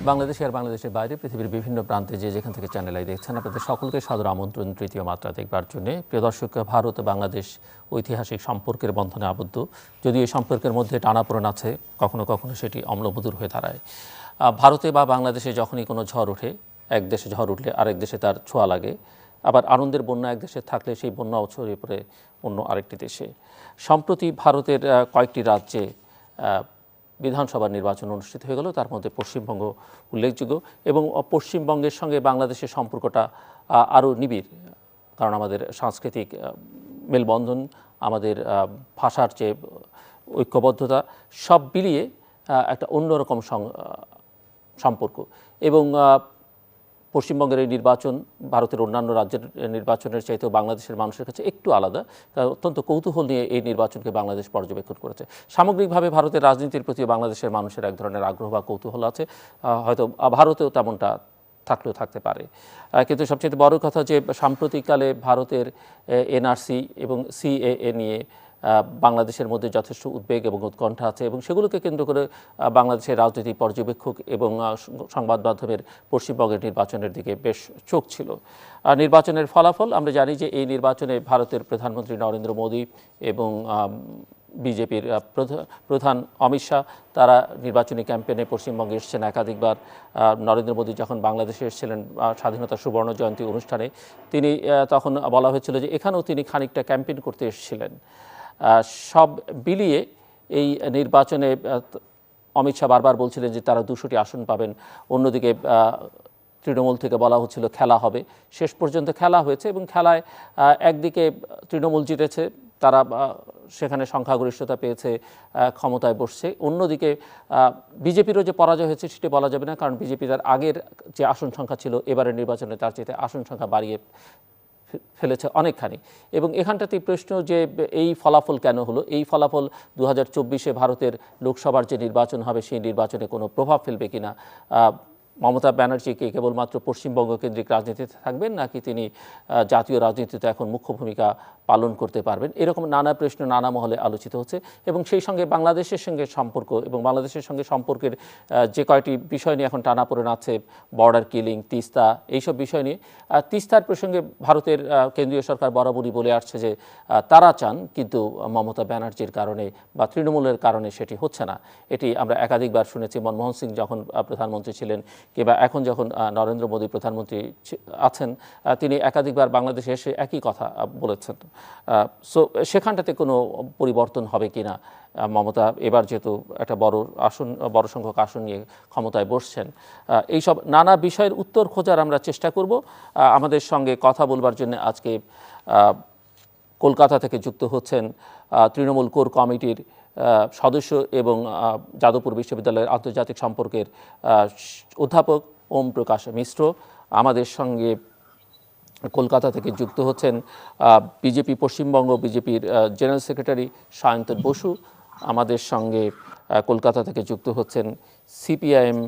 বাংলাদেশে আর বাংলাদেশের বাইরে পৃথিবীর বিভিন্ন প্রান্তে যে যেখান থেকে চ্যানেল আই দেখছেন, আপনাদের সকলকে সাদর আমন্ত্রণ তৃতীয় মাত্রা দেখবার জন্য। প্রিয় দর্শক, ভারত ও বাংলাদেশ ঐতিহাসিক সম্পর্কের বন্ধনে আবদ্ধ। যদিও এই সম্পর্কের মধ্যে টানাপোড়েন আছে, কখনো কখনো সেটি অম্লমধুর হয়ে দাঁড়ায়। ভারতে বা বাংলাদেশে যখনই কোনো ঝড় ওঠে, এক দেশে ঝড় উঠলে আরেক দেশে তার ছোঁয়া লাগে। আবার আনন্দের বন্যা এক দেশে থাকলে সেই বন্যাও ছড়িয়ে পড়ে অন্য আরেকটি দেশে। সম্প্রতি ভারতের কয়েকটি রাজ্যে বিধানসভা নির্বাচন অনুষ্ঠিত হয়ে গেল, তার মধ্যে পশ্চিমবঙ্গ উল্লেখযোগ্য। এবং পশ্চিমবঙ্গের সঙ্গে বাংলাদেশের সম্পর্কটা আরও নিবিড়, কারণ আমাদের সাংস্কৃতিক মেলবন্ধন, আমাদের ভাষার যে ঐক্যবদ্ধতা, সব মিলিয়ে একটা অন্যরকম সম্পর্ক। এবং পশ্চিমবঙ্গের এই নির্বাচন ভারতের অন্যান্য রাজ্যের নির্বাচনের চাইতেও বাংলাদেশের মানুষের কাছে একটু আলাদা। অত্যন্ত কৌতূহল নিয়ে এই নির্বাচনকে বাংলাদেশ পর্যবেক্ষণ করেছে। সামগ্রিকভাবে ভারতের রাজনীতির প্রতি বাংলাদেশের মানুষের এক ধরনের আগ্রহ বা কৌতূহল আছে, হয়তো ভারতেও তেমনটা থাকলেও থাকতে পারে। কিন্তু সবচেয়ে বড় কথা যে সাম্প্রতিককালে ভারতের এনআরসি এবং সিএএ নিয়ে বাংলাদেশের মধ্যে যথেষ্ট উদ্বেগ এবং উৎকণ্ঠা আছে, এবং সেগুলোকে কেন্দ্র করে বাংলাদেশের রাজনৈতিক পর্যবেক্ষক এবং সংবাদ মাধ্যমের পশ্চিমবঙ্গের নির্বাচনের দিকে বেশ চোখ ছিল। নির্বাচনের ফলাফল আমরা জানি যে এই নির্বাচনে ভারতের প্রধানমন্ত্রী নরেন্দ্র মোদী এবং বিজেপির প্রধান অমিত শাহ, তারা নির্বাচনী ক্যাম্পেইনে পশ্চিমবঙ্গে এসেছেন একাধিকবার। নরেন্দ্র মোদী যখন বাংলাদেশে এসেছিলেন স্বাধীনতা সুবর্ণ জয়ন্তী অনুষ্ঠানে, তিনি তখন বলা হয়েছিল যে এখানেও তিনি খানিকটা ক্যাম্পেইন করতে এসেছিলেন। সব বিলিয়ে এই নির্বাচনে অমিত শাহ বারবার বলছিলেন যে তারা 200টি আসন পাবেন। অন্যদিকে তৃণমূল থেকে বলা হচ্ছিল খেলা হবে। শেষ পর্যন্ত খেলা হয়েছে, এবং খেলায় একদিকে তৃণমূল জিতেছে, তারা সেখানে সংখ্যাগরিষ্ঠতা পেয়েছে, ক্ষমতায় বসছে। অন্যদিকে বিজেপিরও যে পরাজয় হয়েছে সেটি বলা যাবে না, কারণ বিজেপি তার আগের যে আসন সংখ্যা ছিল এবারের নির্বাচনে তার চেয়ে আসন সংখ্যা বাড়িয়ে ফেলেছে অনেকখানি। এবং এখানটাতেই প্রশ্ন যে এই ফলাফল কেন হলো। এই ফলাফল 2024-এ ভারতের লোকসভার যে নির্বাচন হবে সেই নির্বাচনে কোনো প্রভাব ফেলবে কিনা। মমতা ব্যানার্জিকে কেবলমাত্র পশ্চিমবঙ্গ কেন্দ্রিক রাজনীতিতে থাকবেন, নাকি তিনি জাতীয় রাজনীতিতে এখন মুখ্য ভূমিকা পালন করতে পারবেন, এরকম নানা প্রশ্ন নানা মহলে আলোচিত হচ্ছে। এবং সেই সঙ্গে বাংলাদেশের সঙ্গে সম্পর্ক এবং বাংলাদেশের সঙ্গে সম্পর্কের যে কয়টি বিষয় নিয়ে এখন টানাপোড়েন আছে, বর্ডার কিলিং, তিস্তা, এইসব বিষয় নিয়ে। তিস্তার প্রসঙ্গে ভারতের কেন্দ্রীয় সরকার বরাবরই বলে আসছে যে তারা চান, কিন্তু মমতা ব্যানার্জির কারণে বা তৃণমূলের কারণে সেটি হচ্ছে না। এটি আমরা একাধিকবার শুনেছি। মনমোহন সিং যখন প্রধানমন্ত্রী ছিলেন, কিংবা এখন যখন নরেন্দ্র মোদী প্রধানমন্ত্রী আছেন, তিনি একাধিকবার বাংলাদেশে এসে একই কথা বলেছেন। সো সেখানটাতে কোনো পরিবর্তন হবে কি না। মমতা এবার যেহেতু একটা বড় সংখ্যক আসন নিয়ে ক্ষমতায় বসছেন, এইসব নানা বিষয়ের উত্তর খোঁজার আমরা চেষ্টা করব। আমাদের সঙ্গে কথা বলবার জন্য আজকে কলকাতা থেকে যুক্ত হচ্ছেন তৃণমূল কোর কমিটির সদস্য এবং যাদবপুর বিশ্ববিদ্যালয়ের আন্তর্জাতিক সম্পর্কের অধ্যাপক ওম প্রকাশ মিশ্র। আমাদের সঙ্গে কলকাতা থেকে যুক্ত হচ্ছেন বিজেপি পশ্চিমবঙ্গ বিজেপির জেনারেল সেক্রেটারি সায়ন্তন বসু। আমাদের সঙ্গে কলকাতা থেকে যুক্ত হচ্ছেন সিপিআইএম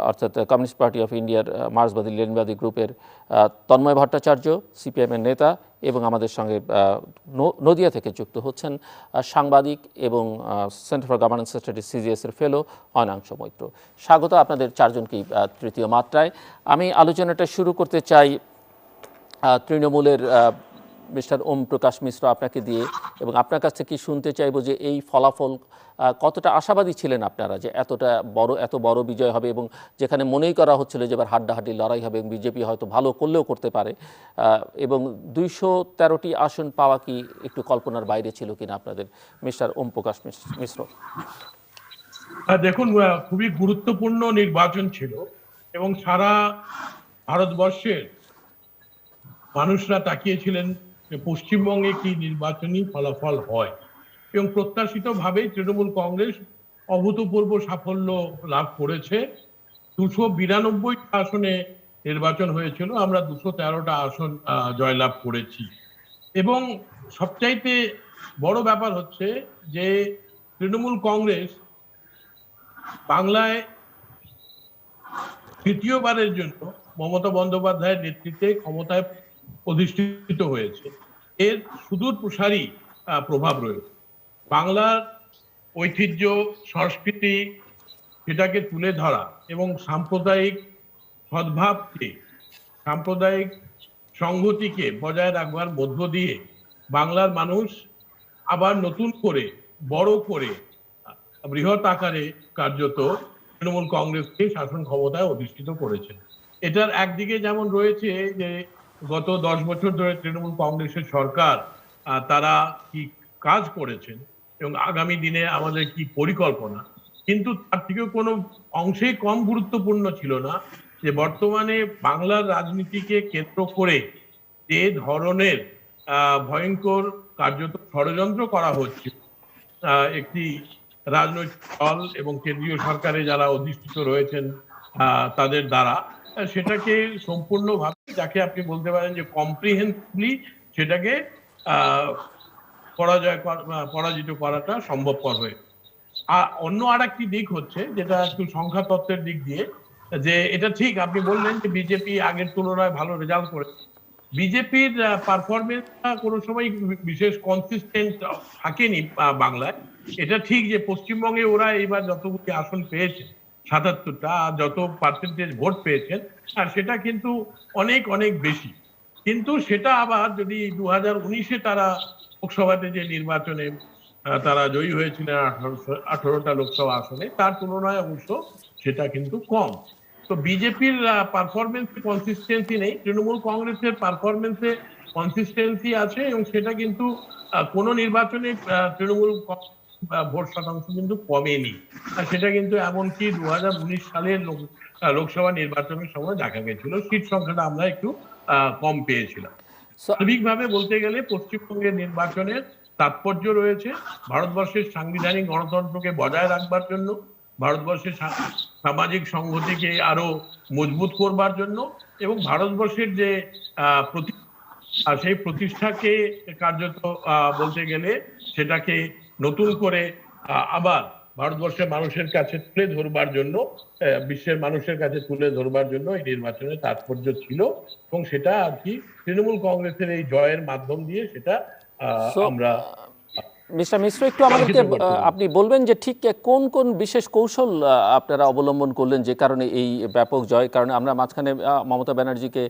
অর্থাৎ কমিউনিস্ট পার্টি অফ ইন্ডিয়ার মার্ক্সবাদী লেনিনবাদী গ্রুপের তন্ময় ভট্টাচার্য, সিপিআইএমের নেতা। এবং আমাদের সঙ্গে নদিয়া থেকে যুক্ত হচ্ছেন সাংবাদিক এবং সেন্টার ফর গভর্নেন্স স্টাডিজ সিজিএসের ফেলো অয়নাংশ মৈত্র। স্বাগত আপনাদের চারজনকেই তৃতীয় মাত্রায়। আমি আলোচনাটা শুরু করতে চাই তৃণমূলের মিস্টার ওম প্রকাশ মিশ্র আপনাকে দিয়ে, এবং আপনার কাছ থেকে শুনতে চাইব যে এই ফলাফল কতটা আশাবাদী ছিলেন আপনারা যে এত বড় বিজয় হবে, এবং যেখানে মনেই করা হচ্ছিল যে এবার হাড্ডাহাড্ডি লড়াই হবে এবং বিজেপি হয়তো ভালো করলেও করতে পারে, এবং 213টি আসন পাওয়া কি একটু কল্পনার বাইরে ছিল কিনা আপনাদের, মিস্টার ওম প্রকাশ মিশ্র? দেখুন, খুবই গুরুত্বপূর্ণ নির্বাচন ছিল, এবং সারা ভারতবর্ষের মানুষরা তাকিয়েছিলেন যে পশ্চিমবঙ্গে কি নির্বাচনী ফলাফল হয়। এবং প্রত্যাশিতভাবেই তৃণমূল কংগ্রেস অভূতপূর্ব সাফল্য লাভ করেছে। 292 আসনে নির্বাচন হয়েছিল, আমরা 213টা আসন জয়লাভ করেছি। এবং সবচাইতে বড় ব্যাপার হচ্ছে যে তৃণমূল কংগ্রেস বাংলায় তৃতীয়বারের জন্য মমতা বন্দ্যোপাধ্যায়ের নেতৃত্বে ক্ষমতায় অধিষ্ঠিত হয়েছে। এর সুদূর প্রসারী প্রভাব রয়েছে। বাংলার ঐতিহ্য, সংস্কৃতি, সেটাকে তুলে ধরা এবং সাম্প্রদায়িক সদ্ভাবকে, সাম্প্রদায়িক সংহতিকে বজায় রাখবার মধ্য দিয়ে বাংলার মানুষ আবার নতুন করে, বড় করে, বৃহৎ আকারে কার্যত তৃণমূল কংগ্রেসকে শাসন ক্ষমতায় অধিষ্ঠিত করেছেন। এটার একদিকে যেমন রয়েছে যে গত 10 বছর ধরে তৃণমূল কংগ্রেসের সরকার তারা কি কাজ করেছেন এবং আগামী দিনে আমাদের কি পরিকল্পনা, কিন্তু তার থেকেও কোনো অংশেই কম গুরুত্বপূর্ণ ছিল না যে বর্তমানে বাংলার রাজনীতিকে কেন্দ্র করে যে ধরনের ভয়ঙ্কর কার্যত ষড়যন্ত্র করা হচ্ছে একটি রাজনৈতিক দল এবং কেন্দ্রীয় সরকারে যারা অধিষ্ঠিত রয়েছেন তাদের দ্বারা, সেটাকে সম্পূর্ণভাবে, যাকে আপনি বলতে পারেন যে কম্প্রিহেন্সিভলি, সেটাকে পরাজিত করাটা সম্ভবপর হয়ে। আর অন্য আর একটি দিক হচ্ছে, যেটা একটু সংখ্যা তত্ত্বের দিক দিয়ে, যে এটা ঠিক আপনি বললেন যে বিজেপি আগের তুলনায় ভালো রেজাল্ট করেছে। বিজেপির পারফরমেন্সটা কোনো সময় বিশেষ কনসিস্টেন্ট থাকেনি বাংলায়। এটা ঠিক যে পশ্চিমবঙ্গে ওরা এইবার যতগুলি আসন পেয়েছে, ৭৭টা, যত পার্সেন্টেজ ভোট পেয়েছেন, আর সেটা কিন্তু অনেক অনেক বেশি। কিন্তু সেটা আবার যদি 2019-এ তারা লোকসভাতে যে নির্বাচনে তারা জয়ী হয়েছিলেন 18টা লোকসভা আসনে, তার তুলনায় অবশ্য সেটা কিন্তু কম। তো বিজেপির পারফরমেন্স কনসিস্টেন্সি নেই, তৃণমূল কংগ্রেসের পারফরমেন্সে কনসিস্টেন্সি আছে, এবং সেটা কিন্তু কোনো নির্বাচনে তৃণমূল ভোট শতাংশ কিন্তু কমেনি। সেটা কিন্তু এমনকি 2019 সালের লোকসভা নির্বাচনের সময় দেখা গেছিল, সিট সংখ্যাটা আমরা একটু কম পেয়েছিলাম। সার্বিকভাবে বলতে গেলে পশ্চিমবঙ্গের নির্বাচনের তাৎপর্য রয়েছে ভারতবর্ষের সাংবিধানিক গণতন্ত্রকে বজায় রাখবার জন্য, ভারতবর্ষের সামাজিক সংহতিকে আরো মজবুত করবার জন্য, এবং ভারতবর্ষের যে সেই প্রতিষ্ঠাকে কার্যত বলতে গেলে সেটাকে নতুন করে আবার ভারতবর্ষের মানুষের কাছে তুলে ধরবার জন্য, বিশ্বের মানুষের কাছে তুলে ধরবার জন্য এই নির্বাচনের তাৎপর্য ছিল, এবং সেটা আর কি তৃণমূল কংগ্রেসের এই জয়ের মাধ্যম দিয়ে সেটা আমরা। মিস্টার মিশ্র, একটু আমাদেরকে আপনি বলবেন যে ঠিক কোন কোন বিশেষ কৌশল আপনারা অবলম্বন করলেন যে কারণে এই ব্যাপক জয়? কারণ আমরা মাঝখানে মমতা ব্যানার্জিকে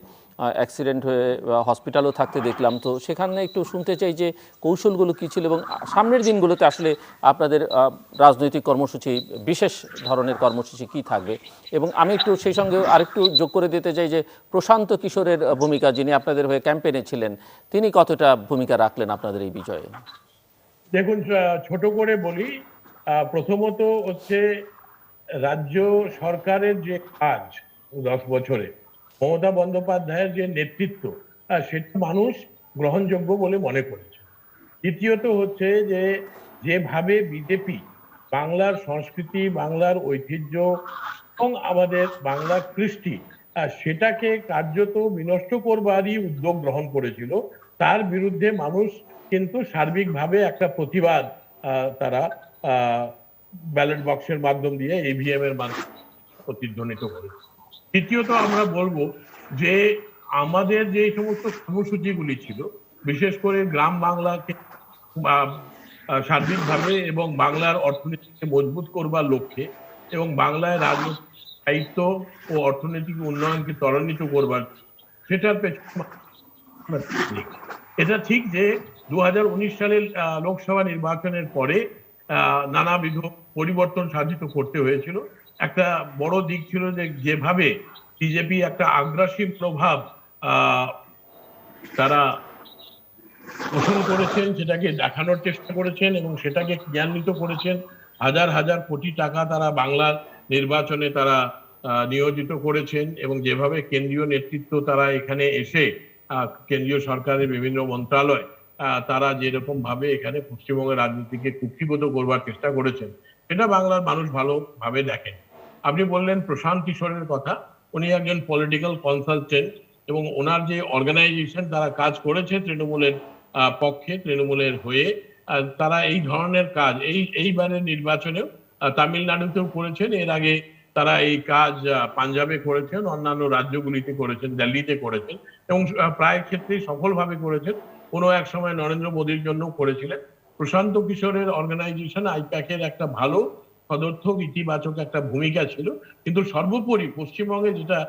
অ্যাক্সিডেন্ট হয়ে হসপিটালও থাকতে দেখলাম, তো সেখানে একটু শুনতে চাই যে কৌশলগুলো কী ছিল, এবং সামনের দিনগুলোতে আসলে আপনাদের রাজনৈতিক কর্মসূচি, বিশেষ ধরনের কর্মসূচি কী থাকবে। এবং আমি একটু সেই সঙ্গে আরেকটু যোগ করে দিতে চাই যে প্রশান্ত কিশোরের ভূমিকা, যিনি আপনাদের হয়ে ক্যাম্পেইনে ছিলেন, তিনি কতটা ভূমিকা রাখলেন আপনাদের এই বিজয়ে? দেখুন, ছোট করে বলি, প্রথমত হচ্ছে রাজ্য সরকারের যে কাজ 10 বছরে, মমতা বন্দ্যোপাধ্যায়ের যে নেতৃত্ব, সেটা মানুষ গ্রহণযোগ্য বলে মনে করেছে। দ্বিতীয়ত হচ্ছে যে যেভাবে বিজেপি বাংলার সংস্কৃতি, বাংলার ঐতিহ্য এবং আমাদের বাংলার কৃষ্টি, সেটাকে কার্যত বিনষ্ট করবারই উদ্যোগ গ্রহণ করেছিল, তার বিরুদ্ধে মানুষ কিন্তু সার্বিকভাবে একটা প্রতিবাদ তারা ব্যালট বক্সের মাধ্যম দিয়ে, ইভিএম এর মাধ্যমে প্রতিধ্বনিত করেছে। তৃতীয়ত আমরা বলবো যে আমাদের যে সমস্ত কর্মসূচিগুলি ছিল, বিশেষ করে গ্রাম বাংলাকে সার্বিকভাবে এবং বাংলার অর্থনীতিকে মজবুত করবার লক্ষ্যে, এবং বাংলায় রাজনৈতিক দায়িত্ব ও অর্থনৈতিক উন্নয়নকে ত্বরান্বিত করবার, সেটার পেছনে এটা ঠিক যে 2019 সালের লোকসভা নির্বাচনের পরে নানাবিধ পরিবর্তন সাধিত করতে হয়েছিল। একটা বড় দিক ছিল যে যেভাবে বিজেপি একটা আগ্রাসী প্রভাব তারা পোষণ করেছেন, সেটাকে দেখানোর চেষ্টা করেছেন এবং সেটাকে ক্রিয়ান্বিত করেছেন। হাজার হাজার কোটি টাকা তারা বাংলার নির্বাচনে তারা নিয়োজিত করেছেন, এবং যেভাবে কেন্দ্রীয় নেতৃত্ব তারা এখানে এসে কেন্দ্রীয় সরকারের বিভিন্ন মন্ত্রণালয় তারা যেরকম ভাবে এখানে পশ্চিমবঙ্গের রাজনীতিকে কুক্ষিগত করবার চেষ্টা করেছেন, সেটা বাংলার মানুষ ভালোভাবে দেখেন। আপনি বললেন প্রশান্ত কিশোরের কথা, উনি একজন পলিটিক্যাল কনসালটেন্ট, এবং ওনার যে অর্গানাইজেশন তারা কাজ করেছে তৃণমূলের পক্ষে, তৃণমূলের হয়ে, তারা এই ধরনের কাজ এইবারের নির্বাচনেও তামিলনাড়ুতেও করেছেন, এর আগে তারা এই কাজ পাঞ্জাবে করেছেন, অন্যান্য রাজ্যগুলিতে করেছেন, দিল্লিতে করেছেন, এবং প্রায় ক্ষেত্রেই সফলভাবে করেছেন। কোনো এক সময় নরেন্দ্র মোদীর জন্য করেছিলেন। প্রশান্ত কিশোরের অর্গানাইজেশন আইপ্যাকের একটা ভালো সদর্থক ইতিবাচক একটা ভূমিকা ছিল। কিন্তু সর্বোপরি পশ্চিমবঙ্গে যেটা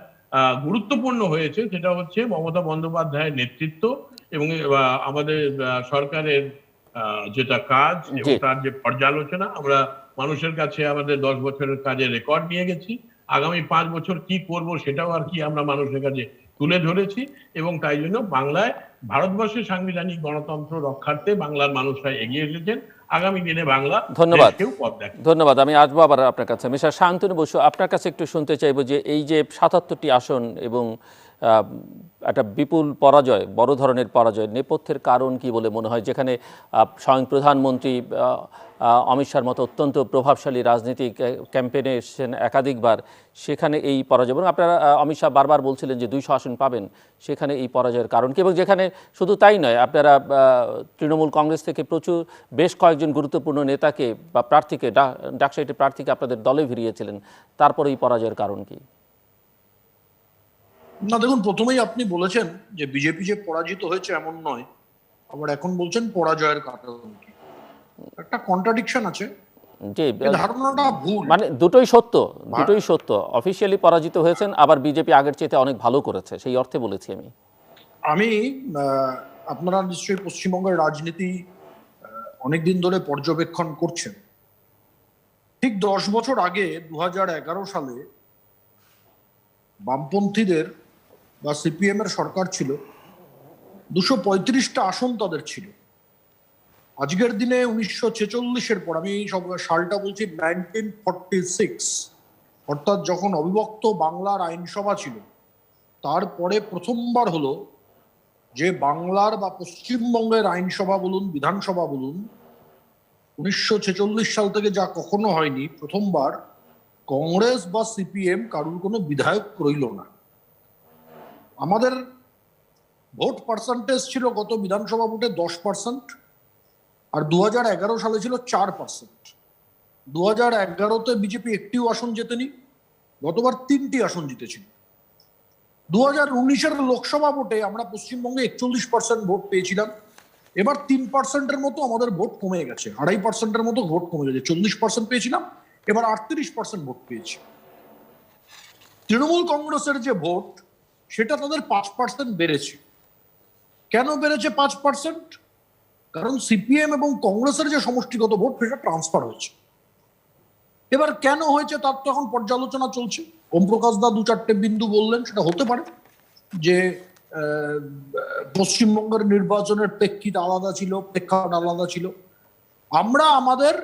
গুরুত্বপূর্ণ হয়েছে সেটা হচ্ছে মমতা বন্দ্যোপাধ্যায়ের নেতৃত্ব এবং আমাদের সরকারের যেটা কাজ এবং জি, তার যে পর্যালোচনা। আমরা মানুষের কাছে আমাদের 10 বছরের কাজের রেকর্ড নিয়ে গেছি, আগামী 5 বছর কি করব সেটাও আর কি আমরা মানুষের কাছে তুলে ধরেছি। এবং তাই জন্য বাংলায় ভারতবর্ষের সাংবিধানিক গণতন্ত্র রক্ষার্থে বাংলার মানুষরা এগিয়ে এসেছেন। আগামী দিনে বাংলা ধন্যবাদ। দেশকেও পথ দেখাবে। ধন্যবাদ। আমি আসবো আবার আপনার কাছে। মিস্টার শান্তনু বসু, আপনার কাছে একটু শুনতে চাইবো যে এই যে ৭৭টি আসন এবং আহ, একটা বিপুল পরাজয়, বড় ধরনের পরাজয়, নেপথ্যের কারণ কি বলে মনে হয়? যেখানে স্বয়ং প্রধানমন্ত্রী অমিত শাহর মতো অত্যন্ত প্রভাবশালী রাজনীতিক ক্যাম্পেইনে এসেছেন একাধিকবার, সেখানে এই পরাজয়, এবং আপনারা অমিত শাহ বারবার বলছিলেন যে 200 আসন পাবেন, সেখানে এই পরাজয়ের কারণ কি? এবং যেখানে শুধু তাই নয়, আপনারা তৃণমূল কংগ্রেস থেকে বেশ কয়েকজন গুরুত্বপূর্ণ নেতাকে বা প্রার্থীকে, ডাকসাইটের প্রার্থীকে আপনাদের দলে ভিড়িয়েছিলেন, তারপরে এই পরাজয়ের কারণ কি? না, দেখুন, প্রথমেই আপনি বলেছেন যে বিজেপি যে পরাজিত হয়েছে এমন নয়, আবার এখন বলছেন পরাজয়ের কারণ কি। একটা কন্ট্রাডিকশন আছে, যে এই ধারণাটা ভুল। মানে দুটোই সত্য, দুটোই সত্য। অফিসিয়ালি পরাজিত হয়েছেন, আবার বিজেপি আগের চেয়ে অনেক ভালো করেছে, সেই অর্থে বলেছি আমি। আমি আপনারা নিশ্চয়ই পশ্চিমবঙ্গের রাজনীতি অনেকদিন ধরে পর্যবেক্ষণ করছেন। ঠিক 10 বছর আগে 2011 সালে বামপন্থীদের বা সিপিএম এর সরকার ছিল, 235টা আসন তাদের ছিল। আজকের দিনে 1946-এর পর, আমি সব সালটা বলছি 1946, অর্থাৎ যখন অবিভক্ত বাংলার আইনসভা ছিল, তারপরে প্রথমবার হলো যে বাংলার বা পশ্চিমবঙ্গের আইনসভা বলুন, বিধানসভা বলুন, 1946 সাল থেকে যা কখনো হয়নি, প্রথমবার কংগ্রেস বা সিপিএম কারুর কোনো বিধায়ক রইল না। আমাদের ভোট পার্সেন্টেজ ছিল গত বিধানসভা ভোটে 10%, আর 2011 সালে ছিল 4%। 2011-তে বিজেপি একটিও আসন জেতেনি, গতবার 3টি আসন জিতেছিল। 2019-এর লোকসভা ভোটে আমরা পশ্চিমবঙ্গে 41% ভোট পেয়েছিলাম। এবার 3%-এর মতো আমাদের ভোট কমে গেছে, 2.5%-এর মতো ভোট কমে গেছে। 40% পেয়েছিলাম, এবার 38% ভোট পেয়েছি। তৃণমূল কংগ্রেসের যে ভোট, সেটা তাদের 5% বেড়েছে। কেন বেড়েছে 5%? কারণ সিপিএম এবং কংগ্রেসের যে সমষ্টিগত ভোট, সেটা ট্রান্সফার হয়েছে। এবার কেন হয়েছে তার তো এখন পর্যালোচনা চলছে। ওম প্রকাশ দা 2-4টে বিন্দু বললেন, সেটা হতে পারে যে পশ্চিমবঙ্গের নির্বাচনের প্রেক্ষিত আলাদা ছিল, প্রেক্ষাপট আলাদা ছিল। আমরা আমাদের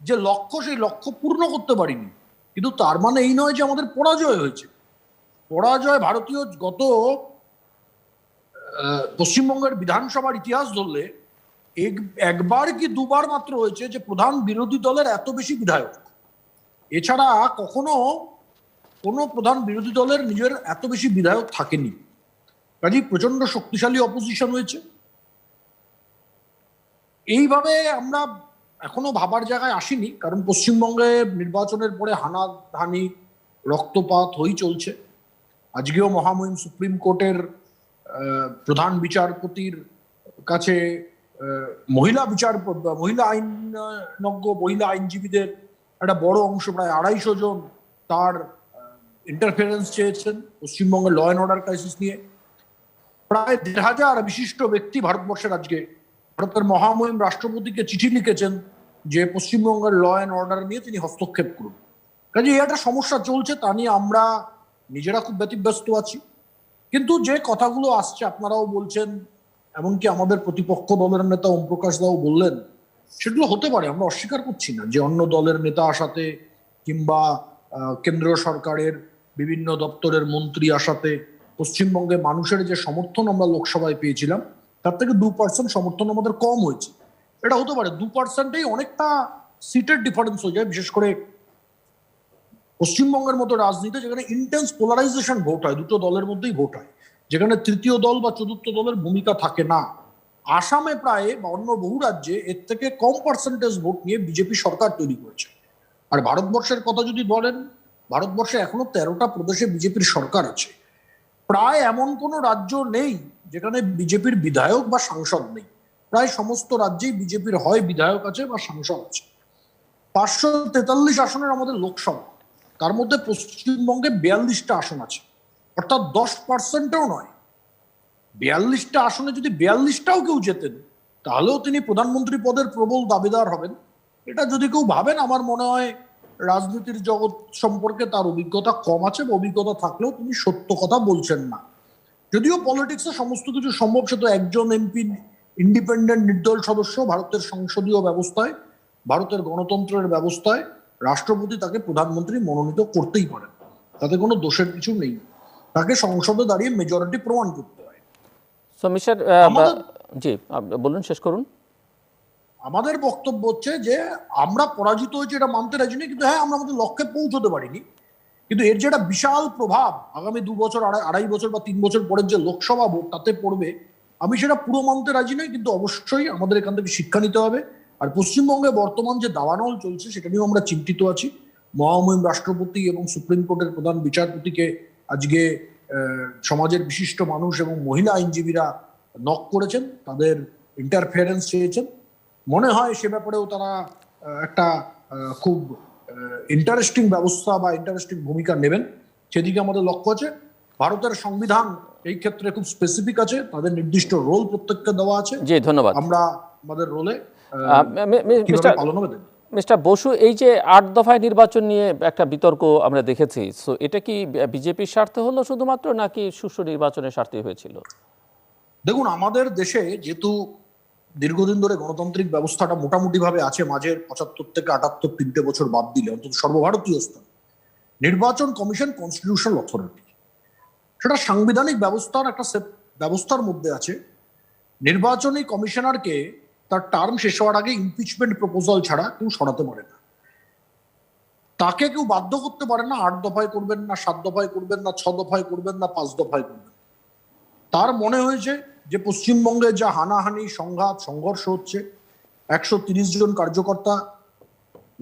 যে লক্ষ্য, সেই লক্ষ্য পূর্ণ করতে পারিনি, কিন্তু তার মানে এই নয় যে আমাদের পরাজয় হয়েছে। পরাজয় ভারতীয় গত পশ্চিমবঙ্গের বিধানসভার ইতিহাস ধরলে একবার কি দুবার মাত্র হয়েছে যে প্রধান বিরোধী দলের এত বেশি বিধায়ক। এছাড়া কখনো কোনো প্রধান বিরোধী দলের নিজের এত বেশি বিধায়ক থাকেনি। কাজেই প্রচন্ড শক্তিশালী অপোজিশন হয়েছে। এইভাবে আমরা এখনো ভাবার জায়গায় আসিনি, কারণ পশ্চিমবঙ্গে নির্বাচনের পরে হানাহানি, রক্তপাত হয়েই চলছে। আজকেও মহামহিম সুপ্রিম কোর্টের প্রধান বিচারপতির কাছে মহিলা আইনজ্ঞ, মহিলা আইনজীবীদের একটা বড় অংশ, প্রায় 250 জন, তার ইন্টারফারেন্স চেয়েছেন পশ্চিমবঙ্গের ল অ্যান্ড অর্ডার ক্রাইসিস নিয়ে। প্রায় 1,500 বিশিষ্ট ব্যক্তি ভারতবর্ষের আজকে ভারতের মহামহিম রাষ্ট্রপতিকে চিঠি লিখেছেন যে পশ্চিমবঙ্গের ল অ্যান্ড অর্ডার নিয়ে তিনি হস্তক্ষেপ করুন। কাজে এই একটা সমস্যা চলছে, তা নিয়ে আমরা নিজেরা খুব ব্যতিব্যস্ত আছি। কিন্তু যে কথাগুলো আসছে, আপনারাও বলছেন, এমনকি আমাদের প্রতিপক্ষ দলের নেতা ওম প্রকাশ দাও বললেন, সেগুলো হতে পারে, আমরা অস্বীকার করছি না যে অন্য দলের নেতা আসাতে কিংবা কেন্দ্রীয় সরকারের বিভিন্ন দপ্তরের মন্ত্রী আসাতে পশ্চিমবঙ্গে মানুষের যে সমর্থন আমরা লোকসভায় পেয়েছিলাম, তার থেকে 2% সমর্থন আমাদের কম হয়েছে। এটা হতে পারে, 2%-এই অনেকটা সিটের ডিফারেন্স হয়ে যায়, বিশেষ করে পশ্চিমবঙ্গের মতো রাজনীতি যেখানে ইন্টেন্স পোলারাইজেশন ভোট হয়, দুটো দলের মধ্যেই ভোট হয়, যেখানে তৃতীয় দল বা চতুর্থ দলের ভূমিকা থাকে না। আসামে প্রায় বা অন্য বহু রাজ্যে এর থেকে কম পার্সেন্টেজ ভোট নিয়ে বিজেপি সরকার তৈরি করেছে। আর ভারতবর্ষের কথা যদি বলেন, ভারতবর্ষে এখনো 13টা প্রদেশে বিজেপির সরকার আছে। প্রায় এমন কোনো রাজ্য নেই যেখানে বিজেপির বিধায়ক বা সাংসদ নেই। প্রায় সমস্ত রাজ্যেই বিজেপির হয় বিধায়ক আছে বা সাংসদ আছে। 543 আসনের আমাদের লোকসভা, তার মধ্যে পশ্চিমবঙ্গে 42টা আসন আছে, অর্থাৎ 10%ও নয়। 42টা আসনে যদি 42টাও কেউ জেতেন, তাহলেও তিনি প্রধানমন্ত্রী পদের প্রবল দাবিদার হবেন। এটা যদি কেউ ভাবেন, আমার মনে হয় রাজনীতির জগৎ সম্পর্কে তার অভিজ্ঞতা কম আছে, বা অভিজ্ঞতা থাকলেও তিনি সত্য কথা বলছেন না। যদিও পলিটিক্সে সমস্ত কিছু সম্ভব, সে তো একজন এমপি ইন্ডিপেন্ডেন্ট নির্দল সদস্য। ভারতের সংসদীয় ব্যবস্থায়, ভারতের গণতন্ত্রের ব্যবস্থায় রাষ্ট্রপতি তাকে প্রধানমন্ত্রী মনোনীত করতেই পারেন, তাতে কোনো দোষের কিছু নেই। তাকে সংসদে দাঁড়িয়ে মেজরিটি প্রমাণ করতে হয়। সো মিস্টার জি, বলুন, শেষ করুন। আমাদের বক্তব্য হচ্ছে যে আমরা পরাজিত হয়েছি এটা মানতে রাজি নেই, কিন্তু হ্যাঁ, আমরা আমাদের লক্ষ্যে পৌঁছতে পারিনি। কিন্তু এর যে একটা বিশাল প্রভাব আগামী 2 বছর, আড়াই বছর বা 3 বছর পরের যে লোকসভা ভোট তাতে পড়বে, আমি সেটা পুরো মানতে রাজি নই। কিন্তু অবশ্যই আমাদের এখান থেকে শিক্ষা নিতে হবে। আর পশ্চিমবঙ্গে বর্তমান যে দাবানল চলছে সেটা নিয়েও আমরা চিন্তিত আছি। মহামহিম রাষ্ট্রপতি এবং সুপ্রিম কোর্টের প্রধান বিচারপতিকে আজকে সমাজের বিশিষ্ট মানুষ এবং মহিলা আইনজীবীরা নক করেছেন, তাদের ইন্টারফেয়ারেন্স চেয়েছেন। মনে হয় সে ব্যাপারেও তারা একটা খুব ইন্টারেস্টিং ব্যবস্থা বা ইন্টারেস্টিং ভূমিকা নেবেন, সেদিকে আমাদের লক্ষ্য আছে। ভারতের সংবিধান এই ক্ষেত্রে খুব স্পেসিফিক আছে, তাদের নির্দিষ্ট রোল প্রত্যেককে দেওয়া আছে। জি, ধন্যবাদ। আমরা আমাদের রোলে পালন হবে। মিস্টার বসু, এই যে 8 দফায় নির্বাচন নিয়ে একটা বিতর্ক আমরা দেখেছি, সো এটা কি বিজেপির স্বার্থে হলো শুধুমাত্র, নাকি সুষ্ঠু নির্বাচনের স্বার্থে হয়েছিল? দেখুন, আমাদের দেশে যেহেতু দীর্ঘদিন ধরে গণতান্ত্রিক ব্যবস্থাটা মোটামুটি ভাবে আছে, মাঝের 75 থেকে 78 3টে বছর বাদ দিলে অন্তত সর্বভারতীয় স্তর, নির্বাচন কমিশন কনস্টিটিউশনাল অথরিটি, সেটা সাংবিধানিক ব্যবস্থার একটা ব্যবস্থার মধ্যে আছে। নির্বাচনী কমিশনারকে তার টার্ম শেষ হওয়ার আগে ইমপিচমেন্ট প্রপোজাল ছাড়া কেউ সরাতে পারে না। তাকে কেউ বাধ্য করতে পারে না 8 দফায় করবেন না, 7 দফায় করবেন না, 6 দফায় করবেন না, 5 দফায় করবেন। তার মনে হয়েছে যে পশ্চিমবঙ্গে যা হানাহানি, সংঘাত, সংঘর্ষ হচ্ছে, 130 জন কার্যকর্তা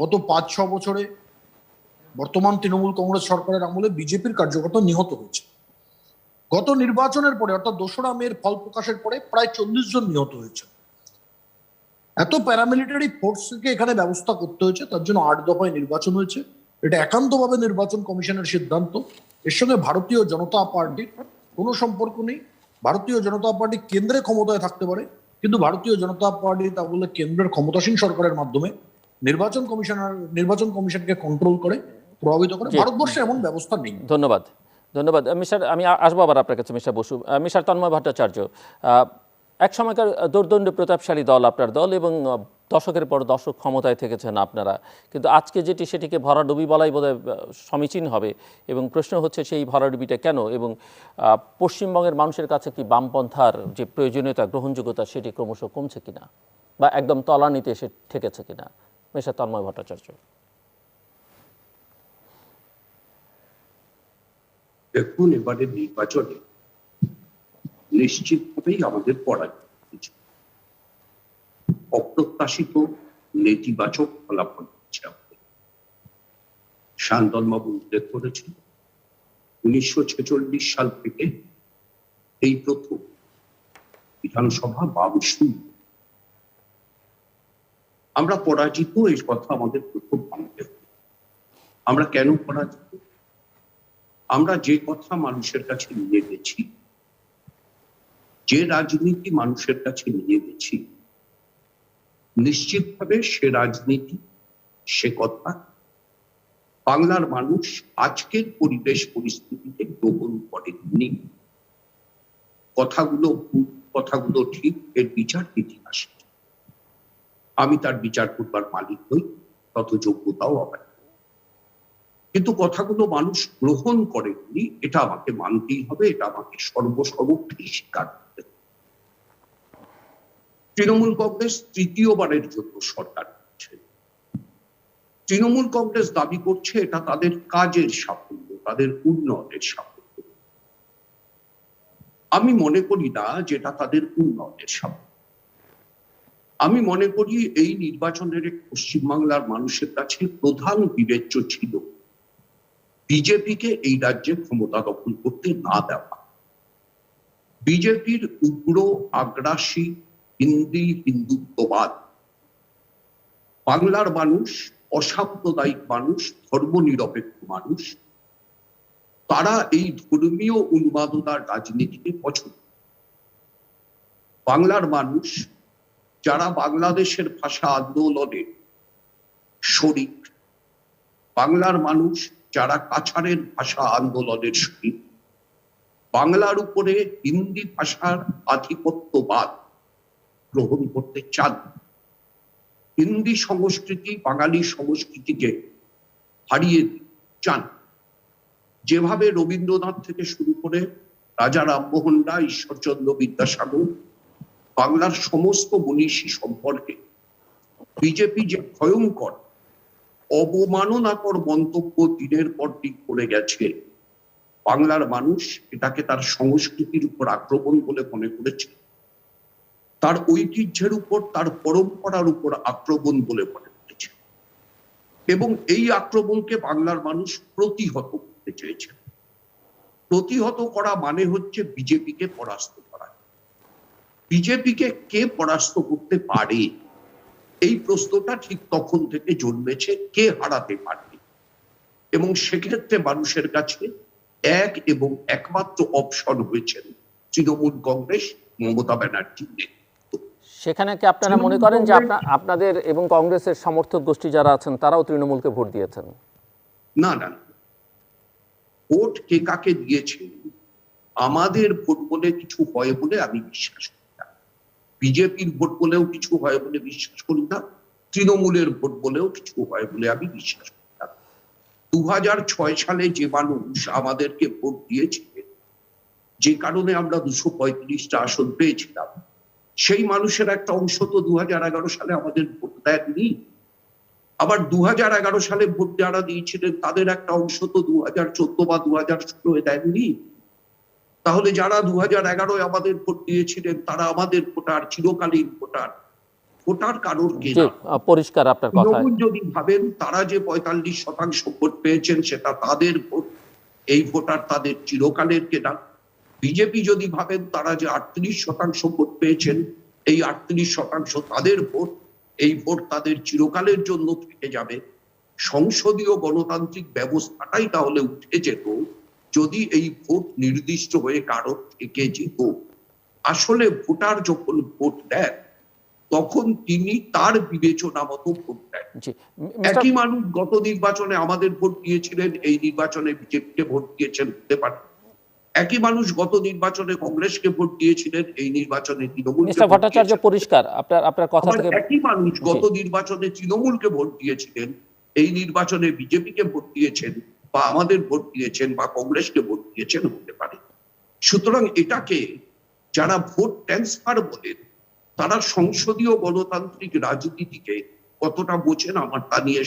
গত 5-6 বছরে বর্তমান তৃণমূল কংগ্রেস সরকারের আমলে বিজেপির কার্যকর্তা নিহত হয়েছে। গত নির্বাচনের পরে, অর্থাৎ 2রা মের ফল প্রকাশের পরে প্রায় 40 জন নিহত হয়েছে। এত প্যারামিলিটারি ফোর্সকে এখানে ব্যবস্থা করতে হয়েছে, তার জন্য 8 দফায় নির্বাচন হয়েছে। এটা একান্তভাবে নির্বাচন কমিশনের সিদ্ধান্ত। এর সঙ্গে ভারতীয় জনতা পার্টির কোনো সম্পর্ক নেই। ভারতীয় জনতা পার্টি কেন্দ্রে ক্ষমতায় থাকতে পারে, কিন্তু ভারতীয় জনতা পার্টি তা বলে কেন্দ্রের ক্ষমতাসীন সরকারের মাধ্যমে নির্বাচন কমিশনকে কন্ট্রোল করে, প্রভাবিত করে। ভারতবর্ষে এমন ব্যবস্থা নেই। ধন্যবাদ, ধন্যবাদ মিস্টার। আমি আসবো আবার আপনার কাছে, মিস্টার বসু। মিস্টার তন্ময় ভট্টাচার্য, এক সময়কার দোর্দণ্ড প্রতাপশালী দল আপনার দল, এবং দশকের পর দশক ক্ষমতায় থেকেছেন আপনারা, কিন্তু আজকে সেটিকে ভরাডুবি বলাই বোধহয় সমীচীন হবে। এবং প্রশ্ন হচ্ছে, সেই ভরাডুবিটা কেন, এবং পশ্চিমবঙ্গের মানুষের কাছে কি বামপন্থার যে প্রয়োজনীয়তা, গ্রহণযোগ্যতা, সেটি ক্রমশ কমছে কিনা, বা একদম তলানিতে এসে ঠেকেছে কিনা? মিস্টার তন্ময় ভট্টাচার্য। দেখুন, এবারে নির্বাচনে নিশ্চিতভাবেই আমাদের পরাজয় হয়েছে। অপ্রত্যাশিত নেতিবাচক ফলাফল হচ্ছে। শান্তনবাবু উল্লেখ করেছেন 1946 সাল থেকে এই প্রথম বিধানসভা বামশূন্য। আমরা পরাজিত, এই কথা আমাদের প্রথম মানতে হবে। আমরা কেন পরাজিত? আমরা যে কথা মানুষের কাছে নিয়ে গেছি, যে রাজনীতি মানুষের কাছে নিয়ে গেছি, নিশ্চিতভাবে সে রাজনীতি, সে কথা বাংলার মানুষ আজকের পরিবেশ পরিস্থিতিতে গ্রহণ করেননি। কথাগুলো ভুল, কথাগুলো ঠিক, এর বিচার ইতিহাসে। আমি তার বিচার করবার মালিক নই, তত যোগ্যতাও আমার। কিন্তু কথাগুলো মানুষ গ্রহণ করেননি, এটা আমাকে মানতেই হবে, এটা আমাকে সর্বসর্বত্রই স্বীকার করতে হবে। তৃণমূল কংগ্রেস তৃতীয়বারের জন্য সরকার করছে। তৃণমূল কংগ্রেস দাবি করছে এটা তাদের কাজের সাফল্য, তাদের উন্নয়নের সাফল্য। আমি মনে করি না যেটা তাদের উন্নয়নের সাফল্য। আমি মনে করি এই নির্বাচনের পশ্চিমবাংলার মানুষের কাছে প্রধান বিবেচ্য ছিল বিজেপিকে এই রাজ্যে ক্ষমতা দখল করতে না দেওয়া। বিজেপির উগ্র আগ্রাসী হিন্দুত্ববাদ বাংলার মানুষ অসাম্প্রদায়িক মানুষ, ধর্মনিরপেক্ষ মানুষ, তারা এই ধর্মীয় উন্মাদনার রাজনীতিকে পছন্দ। বাংলার মানুষ যারা বাংলাদেশের ভাষা আন্দোলনে শরিক, বাংলার মানুষ যারা কাছাড়ের ভাষা আন্দোলনের শরিক, বাংলার উপরে হিন্দি ভাষার আধিপত্যবাদ গ্রহণ করতে চান, হিন্দি সংস্কৃতি বাঙালি সংস্কৃতিকে হারিয়ে চান, যেভাবে রবীন্দ্রনাথ থেকে শুরু করে রাজা রামমোহন রায়, ঈশ্বরচন্দ্র বিদ্যাসাগর, বাংলার সমস্ত মনীষী সম্পর্কে বিজেপি যে ভয়ঙ্কর অবমাননাকর মন্তব্য দিনের পর দিন করে গেছে, বাংলার মানুষ এটাকে তার সংস্কৃতির উপর আক্রমণ বলে মনে করেছে, তার ঐতিহ্যের উপর, তার পরম্পরার উপর আক্রমণ বলে মনে করেছে, এবং এই আক্রমণকে বাংলার মানুষ প্রতিহত করতে চেয়েছে। প্রতিহত করা মানে হচ্ছে বিজেপিকে পরাস্ত করা। বিজেপিকে কে পরাস্ত করতে পারে, এই প্রশ্নটা ঠিক তখন থেকে জন্মেছে, কে হারাতে পারবে। এবং সেক্ষেত্রে মানুষের কাছে এক এবং একমাত্র অপশন হয়েছেন তৃণমূল কংগ্রেস, মমতা ব্যানার্জি। সেখানে কি আপনারা মনে করেন যে আপনাদের এবং কংগ্রেসের সমর্থক গোষ্ঠী যারা আছেন তারাও তৃণমূলকে ভোট দিয়েছেন? না না, ভোট কে কাকে দিয়েছে আমাদের ভোট বলে কিছু হয় বলে আমি বিশ্বাস করি না, বিজেপির ভোট বলেও কিছু হয় বলে বিশ্বাস করি না, তৃণমূলের ভোট বলেও কিছু হয় বলে আমি বিশ্বাস করি না। 2006 সালে যে মানুষ আমাদেরকে ভোট দিয়েছিলেন, যে কারণে আমরা 235টা আসন পেয়েছিলাম, সেই মানুষের একটা অংশ তো 2011 সালে আমাদের ভোট দেননি। আবার 2011 সালে ভোট যারা দিয়েছিলেন তাদের একটা অংশ তো 2014 বা 2016 দেননি। তাহলে যারা 2011 আমাদের ভোট দিয়েছিলেন তারা আমাদের ভোটার, চিরকালীন ভোটার। ভোটার কারোর কে না, পরিষ্কার আপনার কথা। যদি ভাবেন তারা যে 45% ভোট পেয়েছেন সেটা তাদের ভোট, এই ভোটার তাদের চিরকালের কেনা। বিজেপি যদি ভাবেন তারা যে 38% ভোট পেয়েছেন, এই 38% তাদের ভোট, এই ভোট তাদের চিরকালের জন্য থেকে যাবে। সংসদীয় গণতান্ত্রিক ব্যবস্থাটাই তাহলে উঠে যেত যদি এই ভোট নির্দিষ্ট হয়ে কারো থেকে যেত। আসলে ভোটার যখন ভোট দেন তখন তিনি তার বিবেচনা মতো ভোট দেন। একই মানুষ গত নির্বাচনে আমাদের ভোট দিয়েছিলেন, এই নির্বাচনে বিজেপিকে ভোট দিয়েছেন, হতে পারে। একই মানুষ গত নির্বাচনে কংগ্রেসকে ভোট দিয়েছিলেন, এই নির্বাচনে তৃণমূলকে। মিস্টার ভট্টাচার্য, পরিষ্কার আপনার কথা থেকে। একই মানুষ গত নির্বাচনে তৃণমূলকে ভোট দিয়েছিলেন, এই নির্বাচনে বিজেপিকে ভোট দিয়েছেন, বা আমাদের ভোট দিয়েছেন, বা কংগ্রেসকে ভোট দিয়েছেন, হতে পারে। সুতরাং এটাকে যারা ভোট ট্রান্সফার বলেন তারা সংসদীয় গণতান্ত্রিক রাজনীতিকে কতটা বোঝেন আমার তা নিয়ে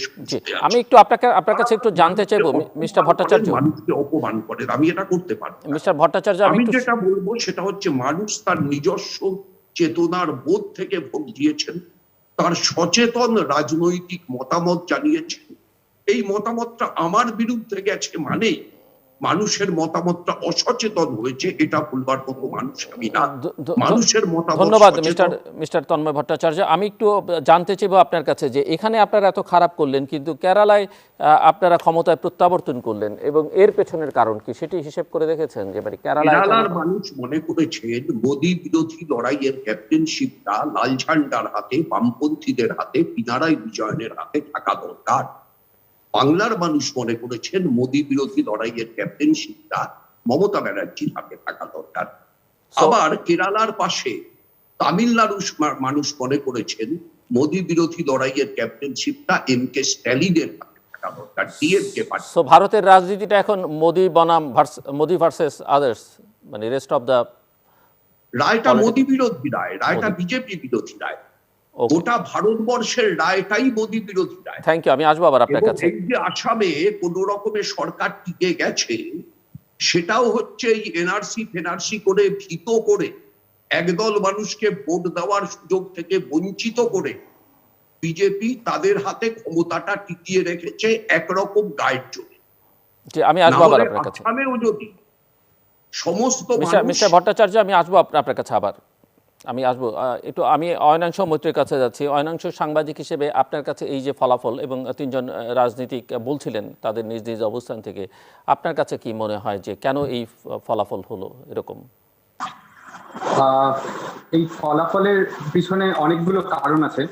আমি একটু আপনার কাছে একটু জানতে চাইবো মিস্টার ভট্টাচার্য। মানুষকে অপমান করেন, আমি এটা করতে পারবো না। মিস্টার ভট্টাচার্য, আমি যেটা বলবো সেটা হচ্ছে মানুষ তার নিজস্ব চেতনার বোধ থেকে ভোট দিয়েছেন, তার সচেতন রাজনৈতিক মতামত জানিয়েছেন। এই মতামতটা আমার বিরুদ্ধে গেছে মানে মানুষের মতামতটা অসচেতন হয়েছে, এটা বলবার মতো মানুষ আমি না। মানুষের মতামত। ধন্যবাদ মিস্টার তন্ময় ভট্টাচার্য। আমি একটু জানতে চাইবো আপনার কাছে যে এখানে আপনারা এত খারাপ করলেন কিন্তু কেরালায় আপনারা ক্ষমতায় প্রত্যাবর্তন করলেন, এবং এর পেছনের কারণ কি সেটি হিসেব করে দেখেছেন? যে কেরালার মানুষ মনে করেছেন মোদী বিরোধী লড়াইয়ের ক্যাপ্টেনশিপটা লাল ঝান্ডার হাতে, বামপন্থীদের হাতে, পিনারাই বিজয়নের হাতে থাকা দরকার। বাংলার মানুষ মনে করেছেন মোদী বিরোধী লড়াইয়ের ক্যাপ্টেনশিপটা মমতা ব্যানার্জির হাতে থাকা দরকার। আবার কেরালার পাশে তামিলনাড়ুর মানুষ মনে করেছেন মোদী বিরোধী লড়াইয়ের ক্যাপ্টেনশিপটা এম.কে. স্ট্যালিনের হাতে থাকা দরকার, ডিএমকে পার্টি। সো ভারতের রাজনীতিটা এখন মোদী বনাম মোদী ভার্সেস আদার্স, মানে রেস্ট অফ দা। রায়টা মোদী বিরোধী রায়, রায়টা বিজেপি বিরোধী রায়। গোটা ভারতবর্ষের রায়টাই মোদী বিরোধী রায়। থ্যাংক ইউ, আমি আসবো আবার আপনার কাছে। এই যে আসামে কোন রকমের সরকার টিকে গেছে, সেটাও হচ্ছে এই এনআরসি করে ভীত করে একদল মানুষকে ভোট দেওয়ার সুযোগ থেকে বঞ্চিত করে বিজেপি তাদের হাতে ক্ষমতাটা টিকিয়ে রেখেছে একরকম গাইড জন্য। আমি আসবো আবার আপনার কাছে। আসামেও যদি সমস্ত মিস্টার ভট্টাচার্য, আমি আসবো আপনার কাছে আবার। আমি আসবো একটু, আমি অয়নাংশ মৈত্রের কাছে যাচ্ছি। অয়নাংশ, সাংবাদিক হিসেবে আপনার কাছে এই যে ফলাফল এবং তিনজন রাজনীতিক বলছিলেন তাদের নিজ নিজ অবস্থান থেকে, আপনার কাছে কি মনে হয় যে কেন এই ফলাফল হলো এরকম? এই ফলাফলের পিছনে অনেকগুলো কারণ আছে।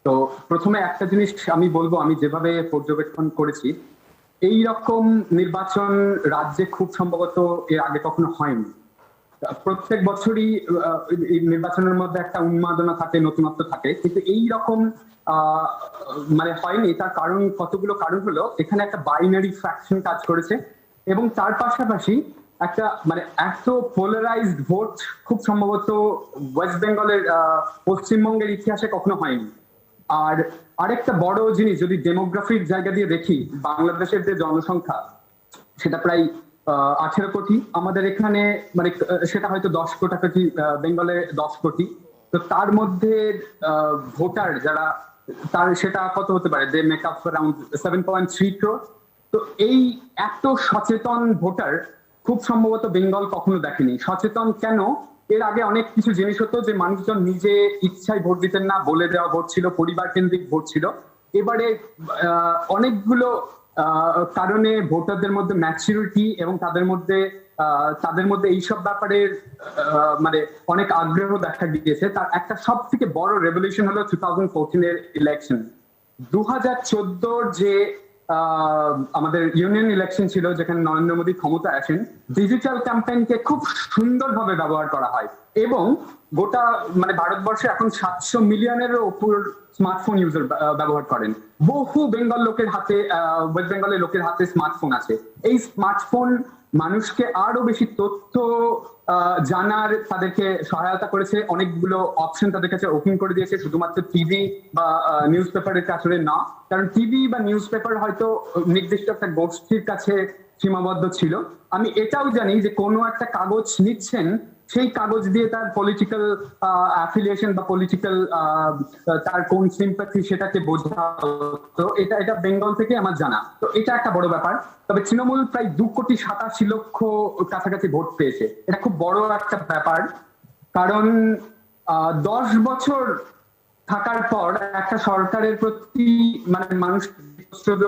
তো প্রথমে একটা জিনিস আমি বলবো, আমি যেভাবে পর্যবেক্ষণ করেছি, এই রকম নির্বাচন রাজ্যে খুব সম্ভবত এর আগে কখনো হয়নি। প্রত্যেক বছরই এই নির্বাচনের মধ্যে একটা উন্মাদনা থাকে, নতুনত্ব থাকে, কিন্তু এই রকম মানে হয়নি। তার কারণ, কতগুলো কারণ হলো, এখানে একটা বাইনারি ফ্যাকশন কাজ করেছে এবং তার পাশাপাশি একটা মানে এত পোলারাইজড ভোট খুব সম্ভবত ওয়েস্ট বেঙ্গলের পশ্চিমবঙ্গের ইতিহাসে কখনো হয়নি। আর আরেকটা বড় জিনিস, যদি ডেমোগ্রাফির জায়গা দিয়ে দেখি, বাংলাদেশের যে জনসংখ্যা সেটা প্রায় 18 কোটি, আমাদের এখানে মানে সেটা হয়তো 10 কোটি, বেঙ্গলে 10 কোটি। তো তার মধ্যে ভোটার যারা, তার সেটা কত হতে পারে, they make up around 7.3 crore। তো এই এত সচেতন ভোটার খুব সম্ভবত বেঙ্গল কখনো দেখেনি। সচেতন কেন? এর আগে অনেক কিছু জিনিস হতো যে মানুষজন নিজে ইচ্ছায় ভোট দিতেন না, বলে দেওয়া ভোট ছিল, পরিবার কেন্দ্রিক ভোট ছিল। এবারে অনেকগুলো কারণে ভোটারদের মধ্যে ম্যাচুরিটি এবং তাদের মধ্যে এইসব ব্যাপারের মানে অনেক আগ্রহ দেখা গিয়েছে। তার একটা সব থেকে বড় রেভলিউশন হলো 2014 এর ইলেকশন। 2014 যে আমাদের ইউনিয়ন ইলেকশন ছিল, যেখানে নরেন্দ্র মোদী ক্ষমতা আসেন, ডিজিটাল ক্যাম্পেইনকে খুব সুন্দরভাবে ব্যবহার করা হয় এবং গোটা মানে ভারতবর্ষে এখন 700 মিলিয়নেরও উপর স্মার্টফোন ইউজার ব্যবহার করেন। বহু বেঙ্গল লোকের হাতে, ওয়েস্ট বেঙ্গলের লোকের হাতে স্মার্টফোন আছে। এই স্মার্টফোন মানুষকে আরো বেশি তথ্য জানার তাদেরকে সহায়তা করেছে, অনেকগুলো অপশন তাদের কাছে ওপেন করে দিয়েছে, শুধুমাত্র টিভি বা নিউজ পেপারের কাছে না। কারণ টিভি বা নিউজ পেপার হয়তো নির্দিষ্ট একটা গোষ্ঠীর কাছে সীমাবদ্ধ ছিল। আমি এটাও জানি যে কোনো একটা কাগজ নিচ্ছেন, সেই কাগজ দিয়ে তার পলিটিক্যাল অ্যাফিলিয়েশন বা পলিটিক্যাল তার কোন সিম্প্যাথি সেটাকে বোঝা হতো। এটা বেঙ্গল থেকে আমার জানা। তো এটা একটা বড় ব্যাপার। তবে তৃণমূল প্রায় 2,87,00,000 কাছাকাছি ভোট পেয়েছে। এটা খুব বড় একটা ব্যাপার, কারণ 10 বছর থাকার পর একটা সরকারের প্রতি মানে মানুষ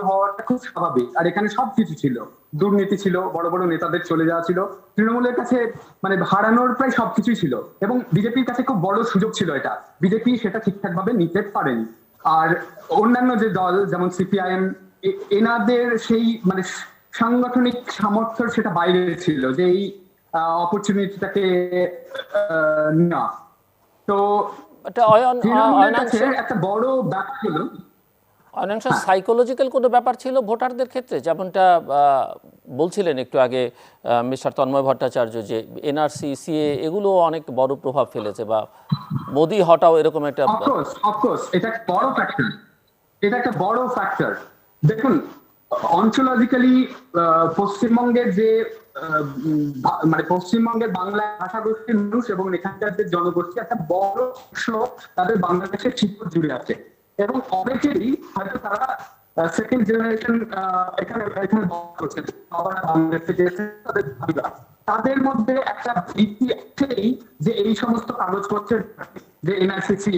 হওয়াটা খুব স্বাভাবিক। আর এখানে সবকিছু ছিল, দুর্নীতি ছিল, বড় বড় নেতাদের চলে যাওয়া ছিল, তৃণমূলের কাছে মানে হারানোর প্রায় সবকিছুই ছিল এবং বিজেপির কাছে খুব বড় সুযোগ ছিল এটা। বিজেপি সেটা ঠিকঠাক ভাবে নিতে পারেনি। আর অন্যান্য যে দল যেমন সিপিআইএম, এনাদের সেই মানে সাংগঠনিক সামর্থ্য সেটা বাইরে ছিল যে এই অপরচুনিটিটাকে না। তো একটা বড় ব্যাপার হলো অনেক সাইকোলজিক্যাল কোনো ব্যাপার ছিল ভোটারদের ক্ষেত্রে, যেমনটা বলছিলেন একটু আগে মিস্টার তন্ময় ভট্টাচার্য, যে এনআরসি, সিএ এগুলো অনেক বড় প্রভাব ফেলেছে, বা মোদি হটাও এরকম একটা। অফকোর্স এটা একটা বড় ফ্যাক্টর। দেখুন, অঞ্চলজিক্যালি পশ্চিমবঙ্গের যে মানে পশ্চিমবঙ্গের বাংলা ভাষাগোষ্ঠীর মানুষ এবং এখানকার যে জনগোষ্ঠী, একটা বড় অংশ তাদের বাংলাদেশের শিকড় জুড়ে আছে এবং অনেকেরই হয়তো তারা সেকেন্ড জেনারেশন এখানে করছে, বাংলাদেশ থেকে তাদের মধ্যে একটা ভীতি আছেই যে এই সমস্ত কাগজপত্রের যে এনআরসি,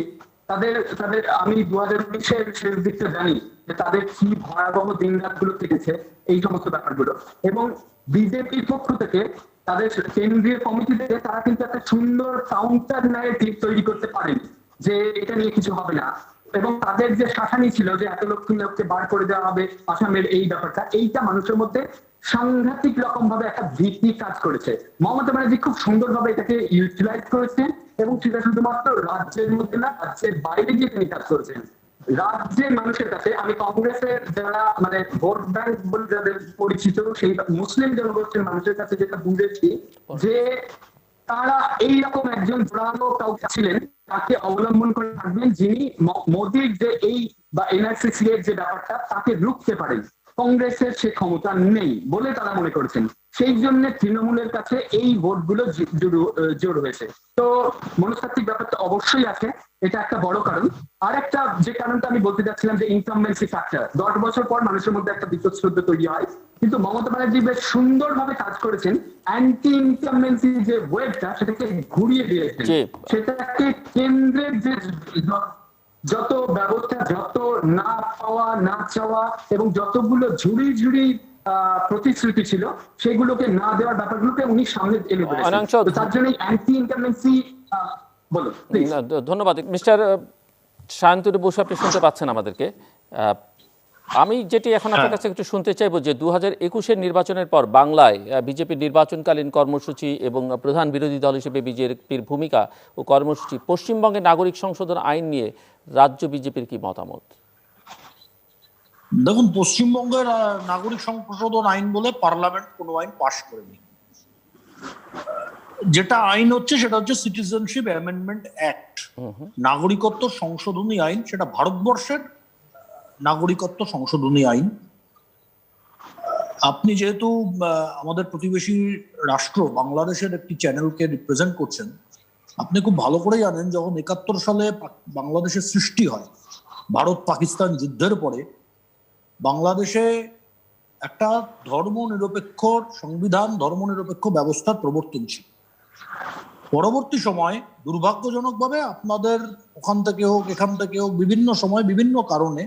তাদের আমি 2019-এর শেষ দিকটা জানি যে তাদের কি ভয়াবহ দিন রাত গুলো কেটেছে এই সমস্ত ব্যাপারগুলো। এবং বিজেপির পক্ষ থেকে তাদের কেন্দ্রীয় কমিটি থেকে তারা কিন্তু একটা সুন্দর কাউন্টার ন্যারেটিভ তৈরি করতে পারেন যে এটা নিয়ে কিছু হবে না। এবং তাদের যে শাসানি ছিল যে এত লোককে বার করে দেওয়া হবে আসামের, এই ব্যাপারটা, এইটা মানুষের মধ্যে সাংঘাতিক রকম ভাবে একটা ভীতি কাজ করেছে। মমতা ব্যানার্জি খুব সুন্দরভাবে এটাকে ইউটিলাইজ করেছেন এবং সেটা শুধুমাত্র রাজ্যের মধ্যে না, রাজ্যের বাইরে গিয়ে তিনি কাজ করেছেন। রাজ্যের মানুষের কাছে, আমি কংগ্রেসের যারা মানে ভোট ব্যাংক বলে যাদের পরিচিত সেই মুসলিম জনগোষ্ঠীর মানুষের কাছে যেটা বুঝেছি যে তারা এইরকম একজন জোরালো কাউকে ছিলেন তাকে অবলম্বন করে থাকবেন যিনি মোদির যে এই বা এনআরসি এর যে ব্যাপারটা তাকে রুখতে পারেন। কংগ্রেসের সে ক্ষমতা নেই বলে তারা মনে করেছেন, সেই জন্য তৃণমূলের কাছে এই ভোটগুলো জোর হয়েছে। তো মনস্তাত্ত্বিক ব্যাপারটা অবশ্যই আছে, এটা একটা বড় কারণ। আর একটা যে কারণটা আমি বলতে যাচ্ছিলাম যে ইনকামবেন্সি ফ্যাক্টর, 10 বছর পর মানুষের মধ্যে একটা বিতশ্রদ্ধ তৈরি হয় কিন্তু মমতা ব্যানার্জি বেশ সুন্দরভাবে কাজ করেছেন, অ্যান্টি ইনকামবেন্সি যে ওয়েবটা সেটাকে ঘুরিয়ে দিয়েছেন। সেটাকে কেন্দ্রের যে যত ব্যবস্থা, যত না পাওয়া না চাওয়া এবং যতগুলো ঝুড়ি ঝুড়ি প্রতিশ্রুতি ছিল সেগুলোকে না দেওয়ার ব্যাপারগুলোকে উনি সামনে এনে ধরেছেন। তার জন্য অ্যান্টি ইনকামবেন্সি বলুন। ধন্যবাদ মিস্টার শান্তনু বসু, আপনি শুনতে পাচ্ছেন আমাদেরকে? আমি যেটি এখন আপনার কাছে একটু শুনতে চাইবো যে 2021-এর নির্বাচনের পর বাংলায় বিজেপির নির্বাচনকালীন কর্মসূচি এবং প্রধান বিরোধী দল হিসেবে বিজেপির ভূমিকা ও কর্মসূচি, পশ্চিমবঙ্গে নাগরিক সংশোধন আইন নিয়ে রাজ্য বিজেপির কি মতামত? দেখুন, পশ্চিমবঙ্গের নাগরিক সংশোধন আইন বলে পার্লামেন্ট কোনো আইন পাশ করেনি। যেটা আইন হচ্ছে সেটা হচ্ছে সিটিজেনশিপ অ্যামেন্ডমেন্ট অ্যাক্ট, নাগরিকত্ব সংশোধনী আইন। সেটা ভারতবর্ষের নাগরিকত্ব সংশোধনী আইন। আপনি যেহেতু আমাদের প্রতিবেশী রাষ্ট্র বাংলাদেশের একটি চ্যানেলকে রিপ্রেজেন্ট করছেন, আপনি খুব ভালো করে জানেন যখন 71 সালে বাংলাদেশের সৃষ্টি হয়, ভারত পাকিস্তান যুদ্ধের পরে বাংলাদেশে একটা ধর্মনিরপেক্ষ সংবিধান, ধর্মনিরপেক্ষ ব্যবস্থার প্রবর্তন ছিল। পরবর্তী সময় দুর্ভাগ্যজনকভাবে আপনাদের ওখান থেকে হোক এখান থেকে হোক বিভিন্ন সময় বিভিন্ন কারণে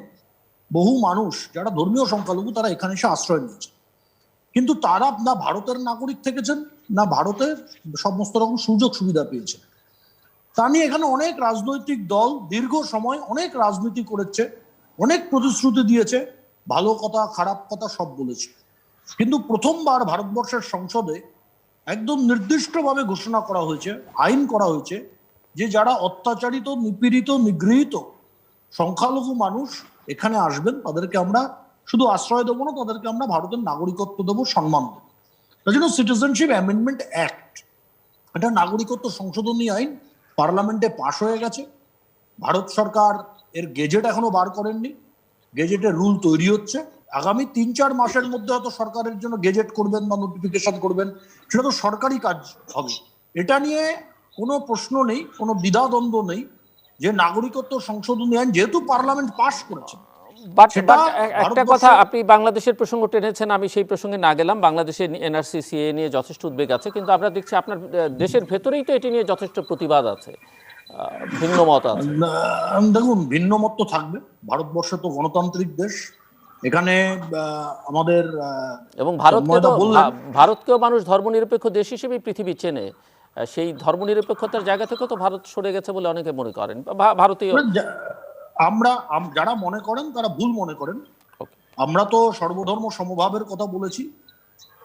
বহু মানুষ যারা ধর্মীয় সংখ্যালঘু তারা এখানে এসে আশ্রয় নিয়েছে, কিন্তু তারা না ভারতের নাগরিক থেকেছেন না ভারতের সমস্ত রকম সুযোগ সুবিধা পেয়েছে। তা নিয়ে এখানে অনেক রাজনৈতিক দল দীর্ঘ সময় অনেক রাজনীতি করেছে, অনেক প্রতিশ্রুতি দিয়েছে, ভালো কথা খারাপ কথা সব বলেছে। কিন্তু প্রথমবার ভারতবর্ষের সংসদে একদম নির্দিষ্টভাবে ঘোষণা করা হয়েছে, আইন করা হয়েছে যে যারা অত্যাচারিত, নিপীড়িত, নিগৃহীত সংখ্যালঘু মানুষ এখানে আসবেন তাদেরকে আমরা শুধু আশ্রয় দেবো না, তাদেরকে আমরা ভারতের নাগরিকত্ব দেবো, সম্মান দেবো। তার জন্য সিটিজেনশিপ অ্যামেন্ডমেন্ট অ্যাক্ট, এটা নাগরিকত্ব সংশোধনী আইন পার্লামেন্টে পাশ হয়ে গেছে। ভারত সরকার এর গেজেট এখনো বার করেননি, গেজেটের রুল তৈরি হচ্ছে। আগামী 3-4 মাসের মধ্যে হয়তো সরকারের জন্য গেজেট করবেন বা নোটিফিকেশন করবেন, সেটা তো সরকারি কাজ হবে। এটা নিয়ে কোনো প্রশ্ন নেই, কোনো দ্বিধাদ্বন্দ্ব নেই যে নাগরিকত্ব সংশোধনী আইন যেহেতু পার্লামেন্ট পাশ করেছে। একটা কথা, আপনি বাংলাদেশের প্রসঙ্গ টেনেছেন, আমি সেই প্রসঙ্গে না গেলাম। বাংলাদেশের এনআরসি সিএ নিয়ে যথেষ্ট উদ্বেগ আছে, কিন্তু আমরা দেখছি আপনার দেশের ভেতরেই তো এটি নিয়ে যথেষ্ট প্রতিবাদ আছে, ভিন্ন মত আছে। দেখুন, ভিন্ন মত তো থাকবে, ভারতবর্ষ তো গণতান্ত্রিক দেশ, এখানে আমাদের এবং ভারতকেও মানুষ ধর্মনিরপেক্ষ দেশ হিসেবে পৃথিবী চেনে। সেই ধর্মনিরপেক্ষতার জায়গা থেকে তো ভারত সরে গেছে বলে অনেকে মনে করেন। ভারতীয় আমরা যারা মনে করেন তারা ভুল মনে করেন। আমরা তো সর্বধর্ম সমভাবের কথা বলেছি।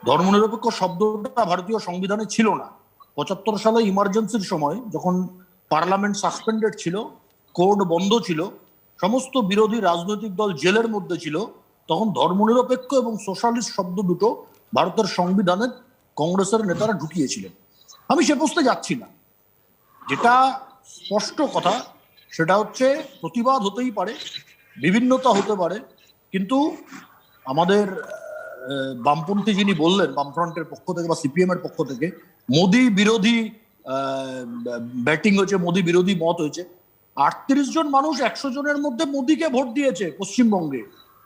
ধর্মনিরপেক্ষ শব্দটা ভারতীয় সংবিধানে ছিল না। 75 সালে ইমার্জেন্সির সময় যখন পার্লামেন্ট সাসপেন্ডেড ছিল, কোর্ট বন্ধ ছিল, সমস্ত বিরোধী রাজনৈতিক দল জেলের মধ্যে ছিল, তখন ধর্মনিরপেক্ষ এবং সোশ্যালিস্ট শব্দ দুটো ভারতের সংবিধানে কংগ্রেসের নেতারা ঢুকিয়েছিলেন। আমি সে প্রশ্নে যাচ্ছি না। যেটা স্পষ্ট কথা সেটা হচ্ছে প্রতিবাদ হতেই পারে, বিভিন্নতা হতে পারে, কিন্তু আমাদের বামপন্থী যিনি বললেন, বামফ্রন্টের পক্ষ থেকে বা সিপিএম এর পক্ষ থেকে মোদি বিরোধী ব্যাটিং হয়েছে, মোদি বিরোধী মত হয়েছে। 38 জন মানুষ 100 জনের মধ্যে মোদিকে ভোট দিয়েছে পশ্চিমবঙ্গে।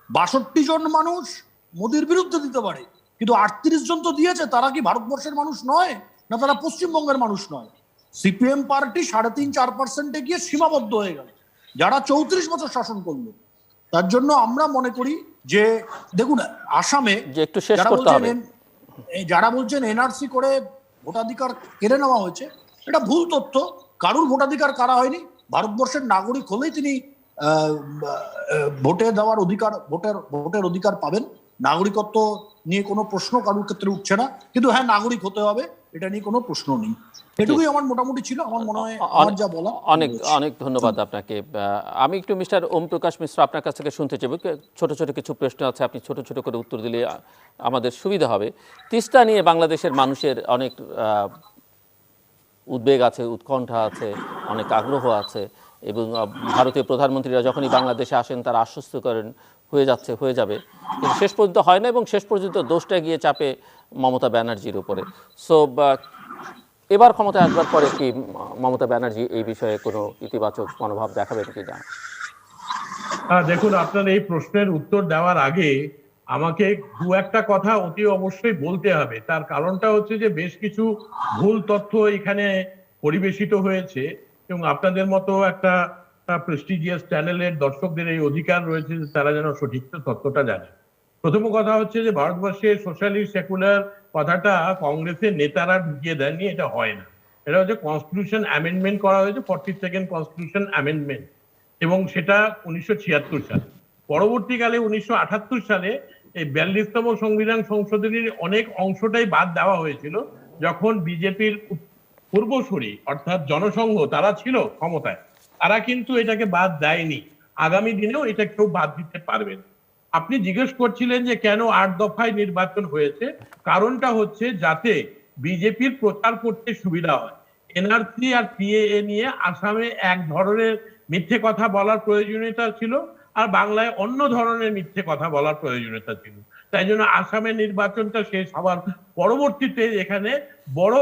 62 জন মানুষ মোদির বিরুদ্ধে দিতে পারে, কিন্তু 38 জন তো দিয়েছে। তারা কি ভারতবর্ষের মানুষ নয়? না তারা পশ্চিমবঙ্গের মানুষ নয়? সিপিএম পার্টি 3.5-4% গিয়ে সীমাবদ্ধ হয়ে গেল, যারা 34 বছর শাসন করলো। তার জন্য আমরা মনে করি যে দেখুন, আসামে যারা বলছেন এনআরসি করে ভোটাধিকার কেড়ে নেওয়া হয়েছে, এটা ভুল তথ্য। কারুর ভোটাধিকার কারা হয়নি। ভারতবর্ষের নাগরিক হলেই তিনি ভোটে দেওয়ার অধিকার, ভোটের অধিকার পাবেন। নাগরিকত্ব নিয়ে কোনো প্রশ্ন কারোর ক্ষেত্রে উঠছে না, কিন্তু হ্যাঁ নাগরিক হতে হবে, এটা নিয়ে কোনো প্রশ্ন নেই। এটুকুই আমার মোটামুটি ছিল, আমার মনে হয় আমার যা বলা। অনেক অনেক ধন্যবাদ আপনাকে। আমি একটু মিস্টার ওম প্রকাশ মিশ্র আপনার কাছ থেকে শুনতে চাইব। ছোট ছোট কিছু প্রশ্ন আছে, আপনি ছোট ছোট করে উত্তর দিলে আমাদের সুবিধা হবে। তিস্তা নিয়ে বাংলাদেশের মানুষের অনেক উদ্বেগ আছে, উৎকণ্ঠা আছে, অনেক আগ্রহ আছে, এবং ভারতীয় প্রধানমন্ত্রীরা যখনই বাংলাদেশে আসেন তারা আশ্বস্ত করেন হয়ে যাবে, কিন্তু শেষ পর্যন্ত হয় না, এবং শেষ পর্যন্ত দোষটা গিয়ে চাপে মমতা ব্যানার্জির উপরে। সো এবার ক্ষমতা আসবার পরে কি মমতা ব্যানার্জি এই বিষয়ে কোনো ইতিবাচক মনোভাব দেখাবেন কি না? দেখুন, আপনার এই প্রশ্নের উত্তর দেওয়ার আগে আমাকে দু একটা কথা অতি অবশ্যই বলতে হবে। তার কারণটা হচ্ছে যে বেশ কিছু ভুল তথ্য এখানে পরিবেশিত হয়েছে, এবং আপনাদের মতো একটা প্রেস্টিজিয়াস চ্যানেলের দর্শকদের এই অধিকার রয়েছে যে তারা যেন সঠিক তথ্যটা জানে। প্রথম কথা হচ্ছে যে ভারতবর্ষে সোশ্যালিস্ট সেকুলার কথাটা কংগ্রেসের নেতারা ঢুকিয়ে দেননি, এটা হয় না। এটা হচ্ছে কনস্টিটিউশন অ্যামেন্ডমেন্ট করা হয়েছে, 42nd কনস্টিটিউশন অ্যামেন্ডমেন্ট, এবং সেটা 1976 সালে। পরবর্তীকালে 1978 সালে এই 42তম সংবিধান সংশোধনীর অনেক অংশটাই বাদ দেওয়া হয়েছিল, যখন বিজেপির পূর্বসূরি অর্থাৎ জনসংঘ তারা ছিল ক্ষমতায়, তারা কিন্তু এটাকে বাদ দেয়নি। আগামী দিনেও এটা কেউ বাদ দিতে পারবে না। আপনি জিজ্ঞেস করছিলেন যে কেন 8 দফায় নির্বাচন হয়েছে, কারণটা হচ্ছে যাতে বিজেপির প্রচার করতে সুবিধা হয়। এনআরসি আর সিএএ নিয়ে আসামে এক ধরনের মিথ্যে কথা বলার প্রয়োজনীয়তা ছিল, আর বাংলায় অন্য ধরনের মিথ্যে কথা বলার প্রয়োজনীয়তা ছিল। তাই জন্য আসামের নির্বাচনটা শেষ হওয়ার পরবর্তীতে এখানে বড়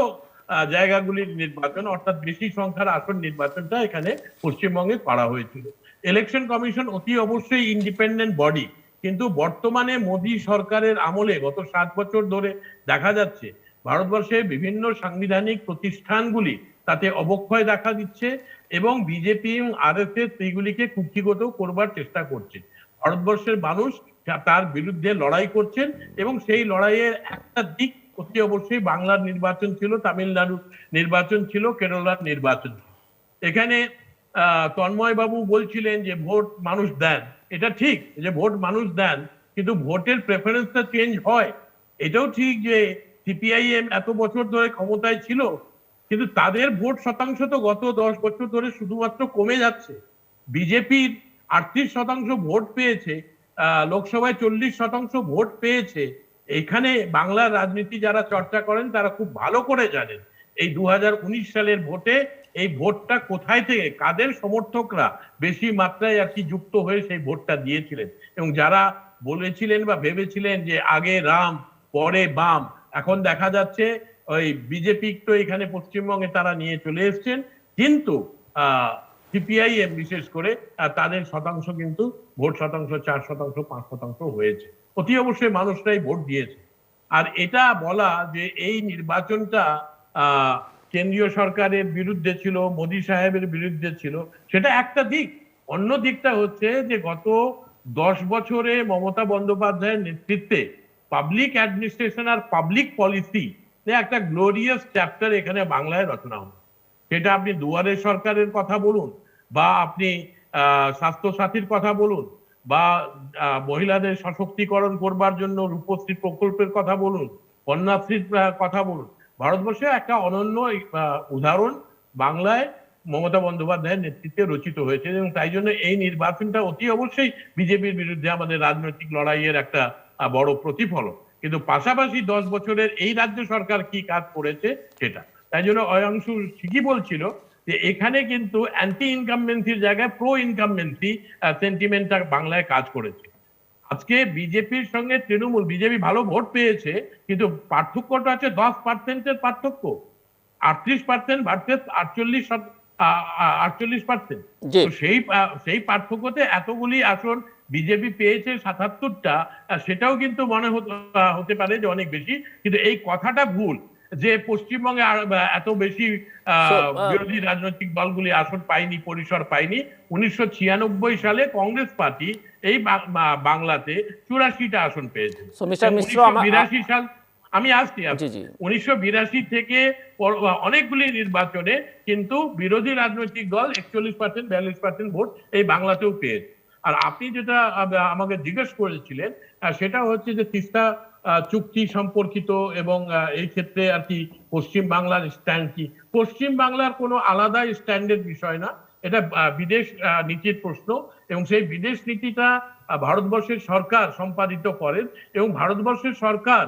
জায়গাগুলির নির্বাচন অর্থাৎ বেশি সংখ্যার আসন নির্বাচনটা এখানে পশ্চিমবঙ্গে করা হয়েছিল। ইলেকশন কমিশন অতি অবশ্যই ইন্ডিপেন্ডেন্ট বডি, কিন্তু বর্তমানে মোদী সরকারের আমলে গত 7 বছর ধরে দেখা যাচ্ছে ভারতবর্ষের বিভিন্ন সাংবিধানিক প্রতিষ্ঠানগুলি তাতে অবক্ষয় দেখা দিচ্ছে, এবং বিজেপি এবং আরএসএস এইগুলিকে কুক্ষিগত করবার চেষ্টা করছে। ভারতবর্ষের মানুষ তার বিরুদ্ধে লড়াই করছেন, এবং সেই লড়াইয়ের একটা দিক অতি অবশ্যই বাংলার নির্বাচন ছিল, তামিলনাড়ুর নির্বাচন ছিল, কেরলার নির্বাচন ছিল। এখানে তন্ময় বাবু বলছিলেন যে ভোট মানুষ দেন, এটা ঠিক যে ভোট মানুষ দেন, কিন্তু ভোটের প্রেফারেন্সটা চেঞ্জ হয়। এটাও ঠিক যে সিপিআইএম এত বছর ধরে ক্ষমতায় ছিল, কিন্তু তাদের ভোট শতাংশ তো গত 10 বছর ধরে শুধুমাত্র কমে যাচ্ছে। বিজেপির 38% ভোট পেয়েছে, লোকসভায় 40% ভোট পেয়েছে। এখানে বাংলার রাজনীতি যারা চর্চা করেন তারা খুব ভালো করে জানেন এই 2019 সালের ভোটে এই ভোটটা কোথায় থেকে কাদের সমর্থকরা বেশি মাত্রায় আর কি যুক্ত হয়ে সেই ভোটটা দিয়েছিলেন, এবং যারা বলেছিলেন বা ভেবেছিলেন যে আগে রাম পরে বাম, এখন দেখা যাচ্ছে ওই বিজেপি তো এখানে পশ্চিমবঙ্গে তারা নিয়ে চলে এসছেন, কিন্তু সিপিআইএম বিশেষ করে তাদের শতাংশ কিন্তু ভোট শতাংশ 4%, 5% হয়েছে। অতি অবশ্যই মানুষরাই ভোট দিয়েছে। আর এটা বলা যে এই নির্বাচনটা কেন্দ্রীয় সরকারের বিরুদ্ধে ছিল, মোদী সাহেবের বিরুদ্ধে ছিল, সেটা একটা দিক। অন্য দিকটা হচ্ছে যে গত 10 বছরে মমতা বন্দ্যোপাধ্যায়ের নেতৃত্বে পাবলিক অ্যাডমিনিস্ট্রেশন আর পাবলিক পলিসি একটা গ্লোরিয়াস চ্যাপ্টার এখানে বাংলায় রচনা হলো। সেটা আপনি দুয়ারে সরকারের কথা বলুন, বা আপনি স্বাস্থ্য সাথীর কথা বলুন, বা মহিলাদের সশক্তিকরণ করবার জন্য রূপশ্রী প্রকল্পের কথা বলুন, কন্যাশ্রীর কথা বলুন, ভারতবর্ষে একটা অনন্য উদাহরণ বাংলায় মমতা বন্দ্যোপাধ্যায়ের নেতৃত্বে রচিত হয়েছে, এবং তাই জন্য এই নির্বাচনটা অতি অবশ্যই বিজেপির বিরুদ্ধে আমাদের রাজনৈতিক লড়াইয়ের একটা বড় প্রতিফলন। কিন্তু পাশাপাশি 10 বছরের এই রাজ্য সরকার কি কাজ করেছে সেটা, তাই জন্য অংশু ঠিকই বলছিল যে এখানে কিন্তু অ্যান্টি ইনকামবেন্সির জায়গায় প্রো ইনকামবেন্সি সেন্টিমেন্টটা বাংলায় কাজ করেছে। আজকে বিজেপির সঙ্গে তৃণমূল, বিজেপি ভালো ভোট পেয়েছে, কিন্তু পার্থক্যটা আছে 10%-এর পার্থক্য, 38% ভার্সেস 48%। তো সেই পার্থক্যতে এতগুলি আসন বিজেপি পেয়েছে 77টা, সেটাও কিন্তু মনে হতে পারে যে অনেক বেশি, কিন্তু এই কথাটা ভুল যে পশ্চিমবঙ্গে এত বেশি বিরোধী রাজনৈতিক দলগুলি আসন পায়নি, পরিসর পায়নি। 1996 সালে কংগ্রেস পার্টি এই বাংলাতে 84টা আসন পেয়েছে। 1982 সাল, আমি আসছি 1982 থেকে অনেকগুলি নির্বাচনে কিন্তু বিরোধী রাজনৈতিক দল 41%, 42% ভোট এই বাংলাতেও পেয়েছে। আর আপনি যেটা আমাকে জিজ্ঞেস করেছিলেন সেটা হচ্ছে যে তিস্তা চুক্তি সম্পর্কিত, এবং এই ক্ষেত্রে আর কি পশ্চিম বাংলার স্ট্যান্ড কি। পশ্চিম বাংলার কোনো আলাদা স্ট্যান্ডের বিষয় না, এটা বিদেশ নীতির প্রশ্ন, এবং সেই বিদেশ নীতিটা ভারতবর্ষের সরকার সম্পাদিত করেন, এবং ভারতবর্ষের সরকার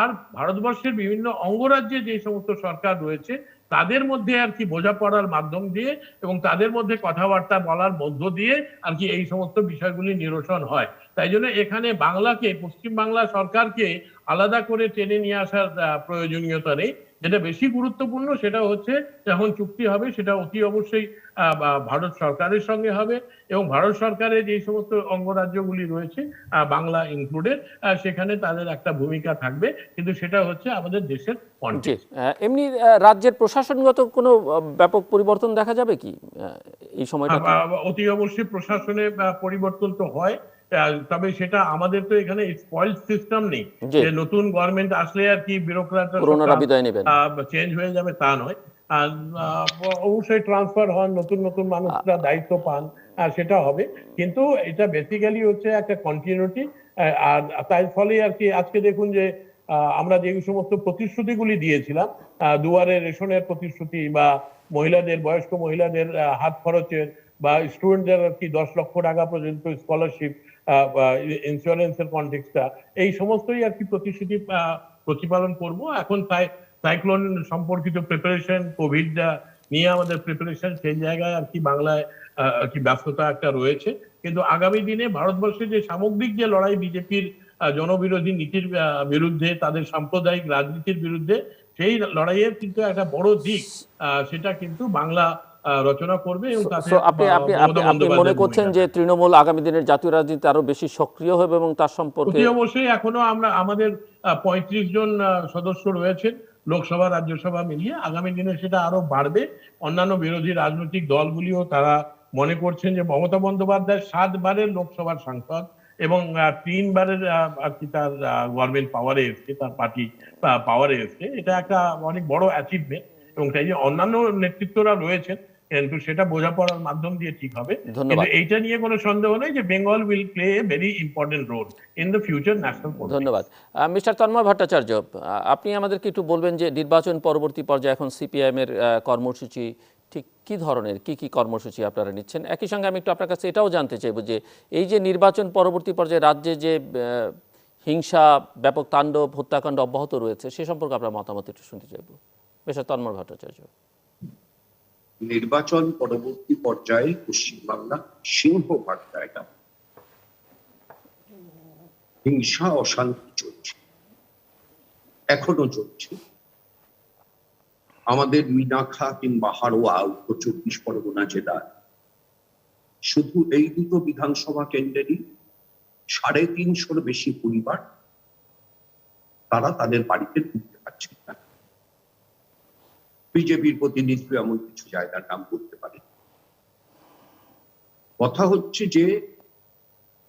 আর ভারতবর্ষের বিভিন্ন অঙ্গরাজ্যে যে সমস্ত সরকার রয়েছে তাদের মধ্যে আর কি বোঝাপড়ার মাধ্যম দিয়ে এবং তাদের মধ্যে কথাবার্তা বলার মধ্য দিয়ে আর কি এই সমস্ত বিষয়গুলি নিরসন হয়। তাই জন্য এখানে বাংলাকে, পশ্চিম বাংলা সরকারকে আলাদা করে টেনে নিয়ে আসার প্রয়োজনীয়তা নেই। যেটা বেশি গুরুত্বপূর্ণ সেটা হচ্ছে যখন চুক্তি হবে সেটা অতি অবশ্যই ভারত সরকারের সঙ্গে হবে, এবং ভারত সরকারের যে সমস্ত অঙ্গরাজ্যগুলি রয়েছে বাংলা ইনক্লুডেড, সেখানে তাদের একটা ভূমিকা থাকবে, কিন্তু সেটা হচ্ছে আমাদের দেশের জি, কনটেক্সট। এমনি রাজ্যের প্রশাসনগত কোনো ব্যাপক পরিবর্তন দেখা যাবে কি এই সময়টা? অতি অবশ্যই প্রশাসনে পরিবর্তন তো হয়, তবে সেটা আমাদের তো এখানে স্পয়েলড সিস্টেম নেই জি, যে নতুন গভর্নমেন্ট আসলে আর কি বিউরোক্রাটরা পুরোনোরা বিদায় নেবেন। চেঞ্জ হয়ে যাবে, তা নয়। আর অবশ্যই ট্রান্সফার হন, নতুন নতুন মানুষরা দায়িত্ব পান, সেটা হবে, কিন্তু এটা বেসিক্যালি হচ্ছে একটা কন্টিনিউটি। আর তাই ফলে আর কি আজকে দেখুন যে আমরা যে সমস্ত প্রতিশ্রুতিগুলি দিয়েছিলাম, দুয়ারে রেশনের প্রতিশ্রুতি, বা মহিলাদের, বয়স্ক মহিলাদের হাত খরচের, বা স্টুডেন্টদের আর কি 10 লক্ষ টাকা পর্যন্ত স্কলারশিপ, ইন্স্যুরেন্সের কনটেক্সটটা, এই সমস্তই আর কি প্রতিশ্রুতি প্রতিপালন করব। এখন তাই সাইক্লোন সম্পর্কিত প্রিপারেশন, কোভিড নিয়ে আমাদের প্রিপারেশন, সেই জায়গায় আর কি বাংলায় আর কি ব্যস্ততা একটা রয়েছে। কিন্তু আগামী দিনে ভারতবর্ষে যে সামগ্রিক যে লড়াই বিজেপির জনবিরোধী নীতির বিরুদ্ধে, তাদের সাম্প্রদায়িক রাজনীতির বিরুদ্ধে, সেই লড়াইয়ের কিন্তু একটা বড় দিক সেটা কিন্তু বাংলা রচনা করবে, এবং তাতে আপনি আপনি আপনি আপনি মনে করছেন যে তৃণমূল আগামী দিনের জাতীয় রাজনীতি আরো বেশি সক্রিয় হবে এবং তার সম্পর্কে? অতি অবশ্যই। এখনো আমাদের 35 জন সদস্য রয়েছেন লোকসভা রাজ্যসভা মিলিয়ে, আগামী দিনে সেটা আরো বাড়বে। অন্যান্য বিরোধী রাজনৈতিক দলগুলিও তারা মনে করছেন যে মমতা বন্দ্যোপাধ্যায় 7 বারের লোকসভার সাংসদ, এবং 3 বারের আর কি তার গভর্নমেন্ট পাওয়ারে এসছে, তার পার্টি পাওয়ারে এসছে, এটা একটা অনেক বড় অ্যাচিভমেন্ট, এবং তাই যে অন্যান্য নেতৃত্বরা রয়েছেন, কিন্তু সেটা বোঝাপড়ার মাধ্যম দিয়ে ঠিক হবে। কিন্তু এইটা নিয়ে কোনো সন্দেহ নেই যে Bengal will play a very important role in the future national politics. ধন্যবাদ। মিস্টার তন্ময় ভট্টাচার্য, আপনি আমাদেরকে একটু বলবেন যে নির্বাচন পরবর্তী পর্যায়ে এখন সিপিআইএম এর কর্মসূচি ঠিক কি ধরনের, কি কি কর্মসূচি আপনারা নিচ্ছেন? একই সঙ্গে আমি একটু আপনার কাছে এটাও জানতে চাইব যে এই যে নির্বাচন পরবর্তী পর্যায়ে রাজ্যে যে হিংসা, ব্যাপক তাণ্ডব, হত্যাকাণ্ড অব্যাহত রয়েছে, সে সম্পর্কে আপনার মতামত একটু শুনতে চাইব, মিস্টার তন্ময় ভট্টাচার্য। নির্বাচন পরবর্তী পর্যায়ে পশ্চিমবাংলা সিংহভাগ জায়গা হিংসা, অশান্তি চলছে, এখনো চলছে। আমাদের মিনাখা কিংবা হাড়োয়া, উত্তর 24 পরগনা জেলার শুধু এই দুটো বিধানসভা কেন্দ্রেরই 350-র বেশি পরিবার তারা তাদের বাড়িতে ঢুকতে পারছে না। বিজেপির প্রতিনিধি এমন কিছু জায়গার নাম করতে পারে। কথা হচ্ছে যে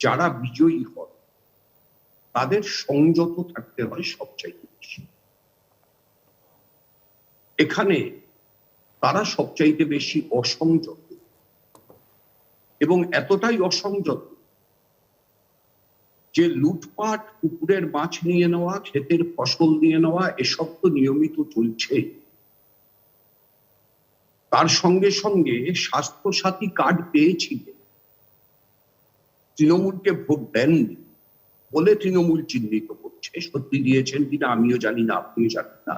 যারা বিজয়ী হয় তাদের সংযত থাকতে হয় সবচাইতে বেশি। এখানে তারা সবচাইতে বেশি অসংযত, এবং এতটাই অসংযত যে লুটপাট, পুকুরের মাছ নিয়ে নেওয়া, ক্ষেতের ফসল নিয়ে নেওয়া, এসব তো নিয়মিত চলছে। তার সঙ্গে সঙ্গে স্বাস্থ্যসাথী কার্ড পেয়েছিলেন, তৃণমূলকে ভোট দেননি বলে তৃণমূল চিহ্নিত করছে। সত্যি দিয়েছেন কিনা আমিও জানি না, আপনিও জানেন না।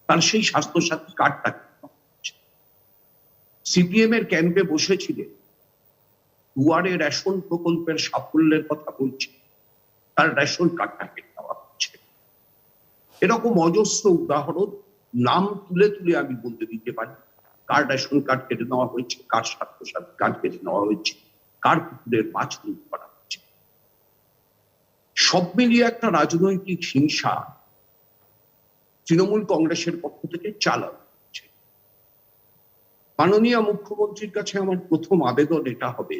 তার সেই স্বাস্থ্যসাথী কার্ডটা সিপিএম এর ক্যাম্পে বসেছিলেন, দুয়ারে রেশন প্রকল্পের সাফল্যের কথা বলছে, তার রেশন কার্ডটা কেটে দেওয়া হচ্ছে। এরকম অজস্র উদাহরণ নাম তুলে তুলে আমি বলতে দিতে পারি। কার রেশন কার্ড কেটে নেওয়া হয়েছে, কার স্বাস্থ্যসাথী কার্ড কেটে নেওয়া হয়েছে, কার পুকুরের মাছ লুট করা হচ্ছে। সব মিলিয়ে একটা রাজনৈতিক হিংসা তৃণমূল কংগ্রেসের পক্ষ থেকে চালানো হচ্ছে। মাননীয় মুখ্যমন্ত্রীর কাছে আমার প্রথম আবেদন এটা হবে,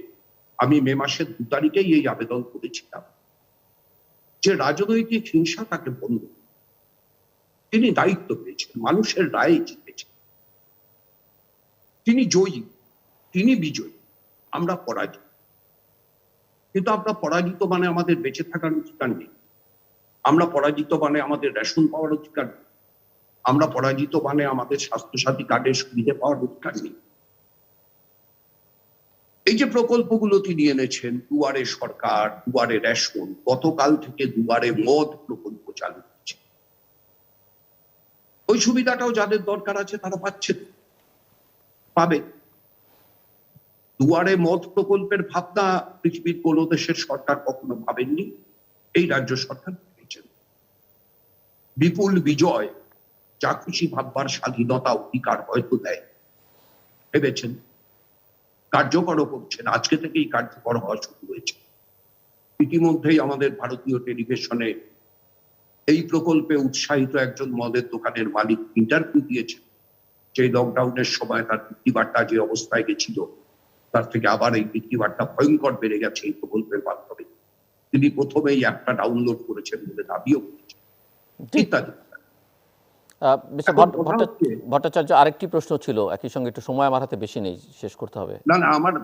আমি মে মাসের 2 তারিখেই এই আবেদন করেছিলাম, যে রাজনৈতিক হিংসা তাকে বন্ধ। তিনি দায়িত্ব পেয়েছেন, মানুষের রায়ে জিতেছেন, তিনি জয়ী, তিনি বিজয়ী, আমরা পরাজিত। কিন্তু আমরা পরাজিত মানে আমাদের বেঁচে থাকার অধিকার নেই, আমরা পরাজিত মানে আমাদের রেশন পাওয়ার অধিকার নেই, আমরা পরাজিত মানে আমাদের স্বাস্থ্যসাথী কার্ডের সুবিধা পাওয়ার অধিকার নেই। এই যে প্রকল্পগুলো তিনি এনেছেন, দুয়ারে সরকার, দুয়ারে রেশন, গতকাল থেকে দুয়ারে মদ প্রকল্প চালু হচ্ছে, ওই সুবিধাটাও যাদের দরকার আছে তারা পাচ্ছে, পাবে। দুয়ারে মদ প্রকল্পের ভাবনা পৃথিবীর কোন দেশের সরকার কখনো ভাবেননি, এই রাজ্য সরকার ভেবেছেন। বিপুল বিজয় যা খুশি ভাববার স্বাধীনতা অধিকার হয়তো দেয়, ভেবেছেন, কার্যকরও করছেন, আজকে থেকেই কার্যকর হওয়া শুরু হয়েছে। ইতিমধ্যেই আমাদের ভারতীয় টেলিভিশনে এই প্রকল্পে উৎসাহিত একজন মদের দোকানের মালিক ইন্টারভিউ দিয়েছেন, যে লকডাউনের সময় তার বিক্রিবাট্টা যে অবস্থায় গেছিল তার থেকে আবার এই বিক্রিবাট্টা ভয়ঙ্কর বেড়ে গেছে এই প্রকল্পের মাধ্যমে। তিনি প্রথমেই একটা ডাউনলোড করেছেন বলে দাবিও করেছেন, ইত্যাদি। মিস্টার ভট্টাচার্য, আরেকটি প্রশ্ন ছিল একই সঙ্গে, একটু সময় আমার হাতে বেশি নেই, শেষ করতে হবে। না না, আমার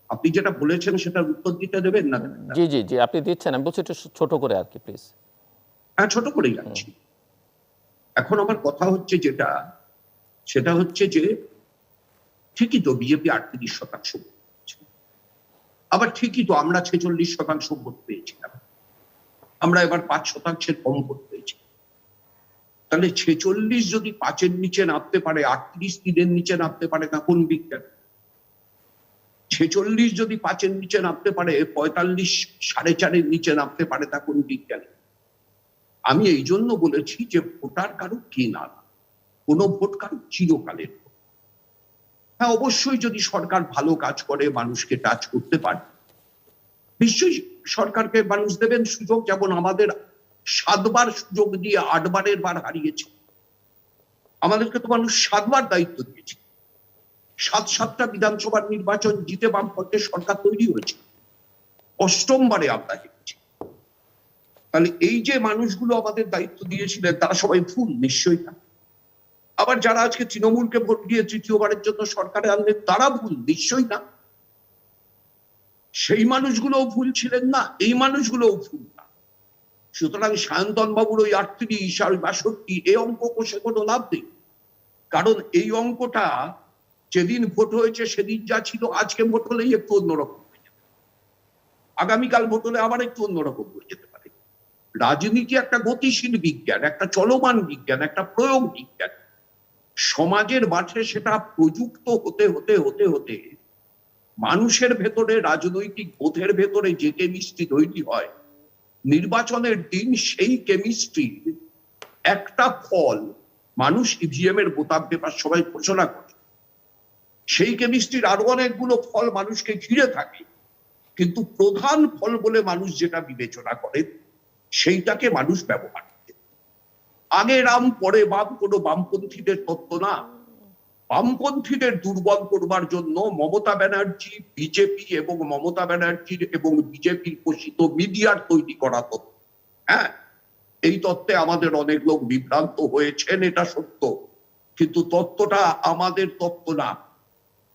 আপনি যেটা বলেছেন সেটার উত্তর দিতে দেবেন না? জি জি জি, আপনি দিচ্ছেন, আমি বলছি একটু ছোট করে আর কি, প্লিজ। হ্যাঁ, ছোট করেই যাচ্ছি। এখন আমার কথা হচ্ছে যেটা, সেটা হচ্ছে যে ঠিকই তো বিজেপি 38% ভোট পেয়েছে, আবার ঠিকই তো আমরা 46% ভোট পেয়েছিলাম, আমরা এবার 5% কম ভোট পেয়েছি। তাহলে 46 যদি 5-এর নিচে নামতে পারে, 38 3-এর নিচে নামতে পারে, না কোন বিজ্ঞান? 46 যদি 5-এর নিচে নামতে পারে, 45 4.5-এর নিচে নামতে পারে, তা কোন বিজ্ঞান? আমি এই জন্য বলেছি যে ভোটার কারো কে না, কোন ভোট কারো চিরকালের। হ্যাঁ, অবশ্যই যদি সরকার ভালো কাজ করে, মানুষকে টাচ করতে পারে, নিশ্চয়ই সরকারকে মানুষ দেবেন সুযোগ। যেমন আমাদের 7 বার সুযোগ দিয়ে 8 বারের বার হারিয়েছে, আমাদেরকে তো মানুষ 7 বার দায়িত্ব দিয়েছে। 7টা বিধানসভার নির্বাচন জিতে বামপন্থের সরকার তৈরি হয়েছে, 8ম বারে আমরা হেরেছি। তাহলে এই যে মানুষগুলো আমাদের দায়িত্ব দিয়েছিলেন তারা সবাই ভুল? নিশ্চয়ই না। আবার যারা আজকে তৃণমূলকে ভোট দিয়ে 3য়-বারের জন্য সরকারে আনলেন তারা ভুল? নিশ্চয়ই না। সেই মানুষগুলোও ভুল ছিলেন না, এই মানুষগুলোও ভুল না। সুতরাং সায়ন্তন বাবুর ওই 38 আর 62 এই অঙ্ক কষে কোনো লাভ নেই। কারণ এই অঙ্কটা যেদিন ভোট হয়েছে সেদিন যা ছিল, আজকে ভোট হলেই একটু অন্যরকম হয়ে যাবে, আগামীকাল ভোট হলে আবার একটু অন্যরকম হয়ে যেতে পারে। রাজনীতি একটা গতিশীল বিজ্ঞান, একটা চলমান বিজ্ঞান, একটা প্রয়োগ বিজ্ঞান। সমাজের মাঠে সেটা প্রযুক্ত হতে হতে হতে হতে মানুষের ভেতরে, রাজনৈতিক বোধের ভেতরে যে কেমিস্ট্রি তৈরি হয়, নির্বাচনের দিন সেই কেমিস্ট্রির একটা ফল মানুষ ইভিএম এর বোতাম টেপার সময় ঘোষণা করে। সেই কেমিস্ট্রির আরো অনেকগুলো ফল মানুষকে ঘিরে থাকে, কিন্তু প্রধান ফল বলে মানুষ যেটা বিবেচনা করে সেইটাকে মানুষ ব্যবহার করে। আগে রাম পরে বাম কোনো বামপন্থীদের তত্ত্ব না। বামপন্থীদের দুর্বল করবার জন্য মমতা ব্যানার্জি, বিজেপি এবং মমতা ব্যানার্জির এবং বিজেপির পোষিত মিডিয়ার তৈরি করা তত্ত্ব। হ্যাঁ, এই তত্ত্বে আমাদের অনেক লোক বিভ্রান্ত হয়েছেন, এটা সত্য, কিন্তু তত্ত্বটা আমাদের তত্ত্ব না।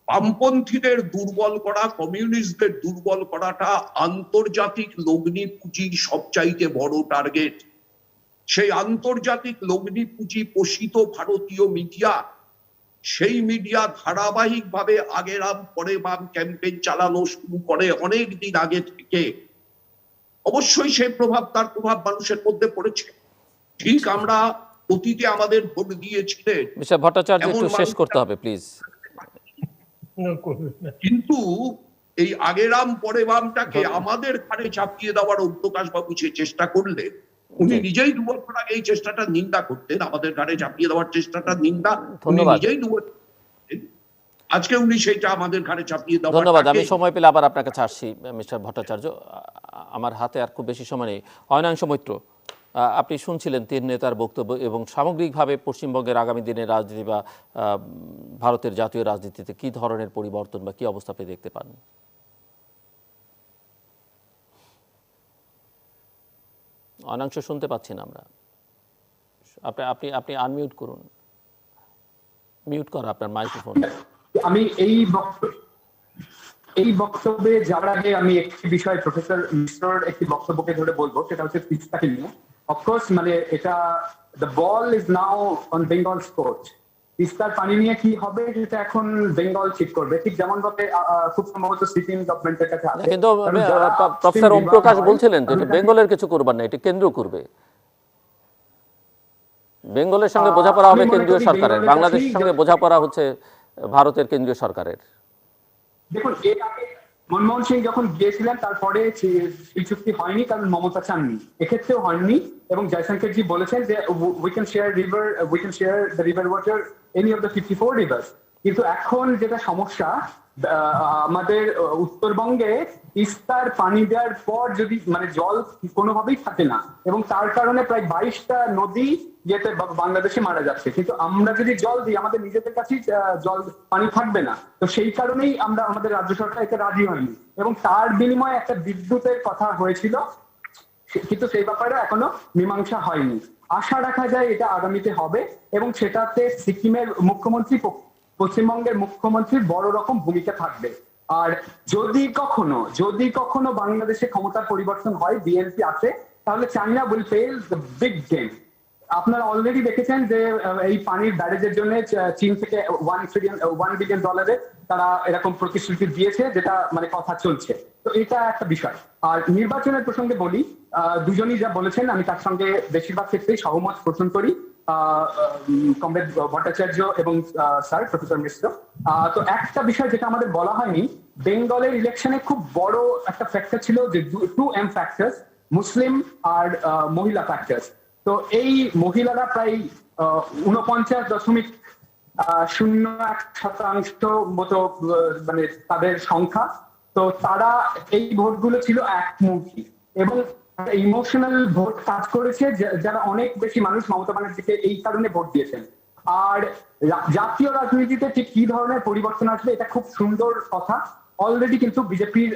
বামপন্থীদের দুর্বল করা, কমিউনিস্টদের দুর্বল করাটা আন্তর্জাতিক লগ্নি পুঁজির সবচাইতে বড় টার্গেট। সেই আন্তর্জাতিক লগ্নি পুঁজি পোষিত ভারতীয় মিডিয়া, সেই মিডিয়া ধারাবাহিকভাবে আগে রাম পরে বাম ক্যাম্পেইন চালানো শুরু করে অনেক দিন আগে থেকে। অবশ্যই সেই প্রভাব, তার প্রভাব মানুষের মধ্যে পড়েছে। ঠিক আমরা অতীতে আমাদের ভোট দিয়েছিলেন, মিস্টার ভট্টাচার্য, একটু শেষ করতে হবে প্লিজ। কিন্তু এই আগে রাম পরে বামটাকে আমাদের ঘাড়ে চাপিয়ে দেওয়ার অন্তকাশ বাবু সে চেষ্টা করলে, উনি নিজেই 2 বছর আগে এই চেষ্টাটা নিন্দা করতেন, আমাদের ঘাড়ে চাপিয়ে দেওয়ার চেষ্টাটা নিন্দা উনি নিজেই 2 বছর। আজকে উনি সেইটা আমাদের ঘাড়ে চাপিয়ে দেওয়া। ধন্যবাদ। আমি সময় পেলে আবার আপনার কাছে আসছি মিস্টার ভট্টাচার্য, আমার হাতে আর খুব বেশি সময় নেই। অয়নাংশ মৈত্র, আপনি শুনছিলেন 3 নেতার বক্তব্য এবং সামগ্রিকভাবে পশ্চিমবঙ্গের আগামী দিনের রাজনীতি বা ভারতের জাতীয় রাজনীতিতে কি ধরনের পরিবর্তন বা কি অবস্থা আপনি দেখতে পান? অয়নাংশ, শুনতে পাচ্ছি না আমরা। আপনি আপনি আনমিউট করুন, মিউট করা আপনার মাইক্রোফোন। আমি এই বক্তব্যে যাওয়ার আগে আমি একটি বিষয় প্রফেসর মিশ্রর একটি বক্তব্যকে ধরে বলবো, সেটা হচ্ছে তিস্তাকে নিয়ে। অফকোর্স মানে এটা the ball is now on Bengal's court. তিস্তার পানি নিয়ে কি হবে সেটা এখন বেঙ্গল ঠিক করবে, ঠিক যেমন ভাবে খুব সম্ভবত সিকিম গভর্নমেন্টের কাছে আছে। কিন্তু প্রফেসর ওম প্রকাশ বলছিলেন যে এটা বেঙ্গলের কিছু করবার না, এটা কেন্দ্র করবে। বেঙ্গলের সঙ্গে বোঝাপড়া হবে কেন্দ্রীয় সরকারের, বাংলাদেশের সঙ্গে বোঝাপড়া হচ্ছে ভারতের কেন্দ্রীয় সরকারের। দেখুন, মনমোহন সিং যখন গিয়েছিলেন তারপরে এই চুক্তি হয়নি, কারণ মমতা চাননি, এক্ষেত্রেও হয়নি। এবং জয়শঙ্কর জি বলেছেন যে we can share the river water any of the 54 rivers. কিন্তু এখন যেটা সমস্যা, আমাদের উত্তরবঙ্গে তিস্তার পানি দেওয়ার পর যদি মানে জল কোনোভাবেই থাকে না, এবং তার কারণে প্রায় 22টা নদী যেতে বাংলাদেশে মারা যাচ্ছে। কিন্তু আমরা যদি জল দিই, আমাদের নিজেদের কাছেই জল পানি থাকবে না। তো সেই কারণেই আমরা আমাদের রাজ্য সরকার এতে রাজি হয়নি, এবং তার বিনিময়ে একটা বিদ্যুতের কথা হয়েছিল, কিন্তু সেই ব্যাপারে এখনো মীমাংসা হয়নি। আশা রাখা যায় এটা আগামীতে হবে, এবং সেটাতে সিকিমের মুখ্যমন্ত্রী, পশ্চিমবঙ্গের মুখ্যমন্ত্রীর বড় রকম ভূমিকা থাকবে। আর যদি কখনো বাংলাদেশে ক্ষমতার পরিবর্তন হয়, বিএনপি আছে, তাহলে China will play the big game. আপনারা অলরেডি দেখেছেন যে এই পানির ব্যারেজের জন্য চীন থেকে $1 বিলিয়ন তারা এরকম প্রতিশ্রুতি দিয়েছে, যেটা মানে কথা চলছে। তো এটা একটা বিষয়। আর নির্বাচনের প্রসঙ্গে বলি, দুজনই যা বলেছেন আমি তার সঙ্গে বেশিরভাগ ক্ষেত্রেই সহমত পোষণ করি, কমরেড ভট্টাচার্য এবং স্যার প্রফেসর মিশ্র। তো একটা বিষয় যেটা আমাদের বলা হয়নি, বেঙ্গলের ইলেকশনে খুব বড় একটা ফ্যাক্টর ছিল যে 2M ফ্যাক্টরস, মুসলিম আর মহিলা ফ্যাক্টরস। তো এই মহিলারা প্রায় 49.01% মতো মানে তাদের সংখ্যা। তো তারা এই ভোটগুলো ছিল একমুখী, এবং ইমোশনাল ভোট কাজ করেছে, যারা অনেক বেশি মানুষ মমতা ব্যানার্জিকে এই কারণে ভোট দিয়েছেন। আর জাতীয় রাজনীতিতে ঠিক কি ধরনের পরিবর্তন আসবে, এটা খুব সুন্দর কথা। অলরেডি কিন্তু বিজেপির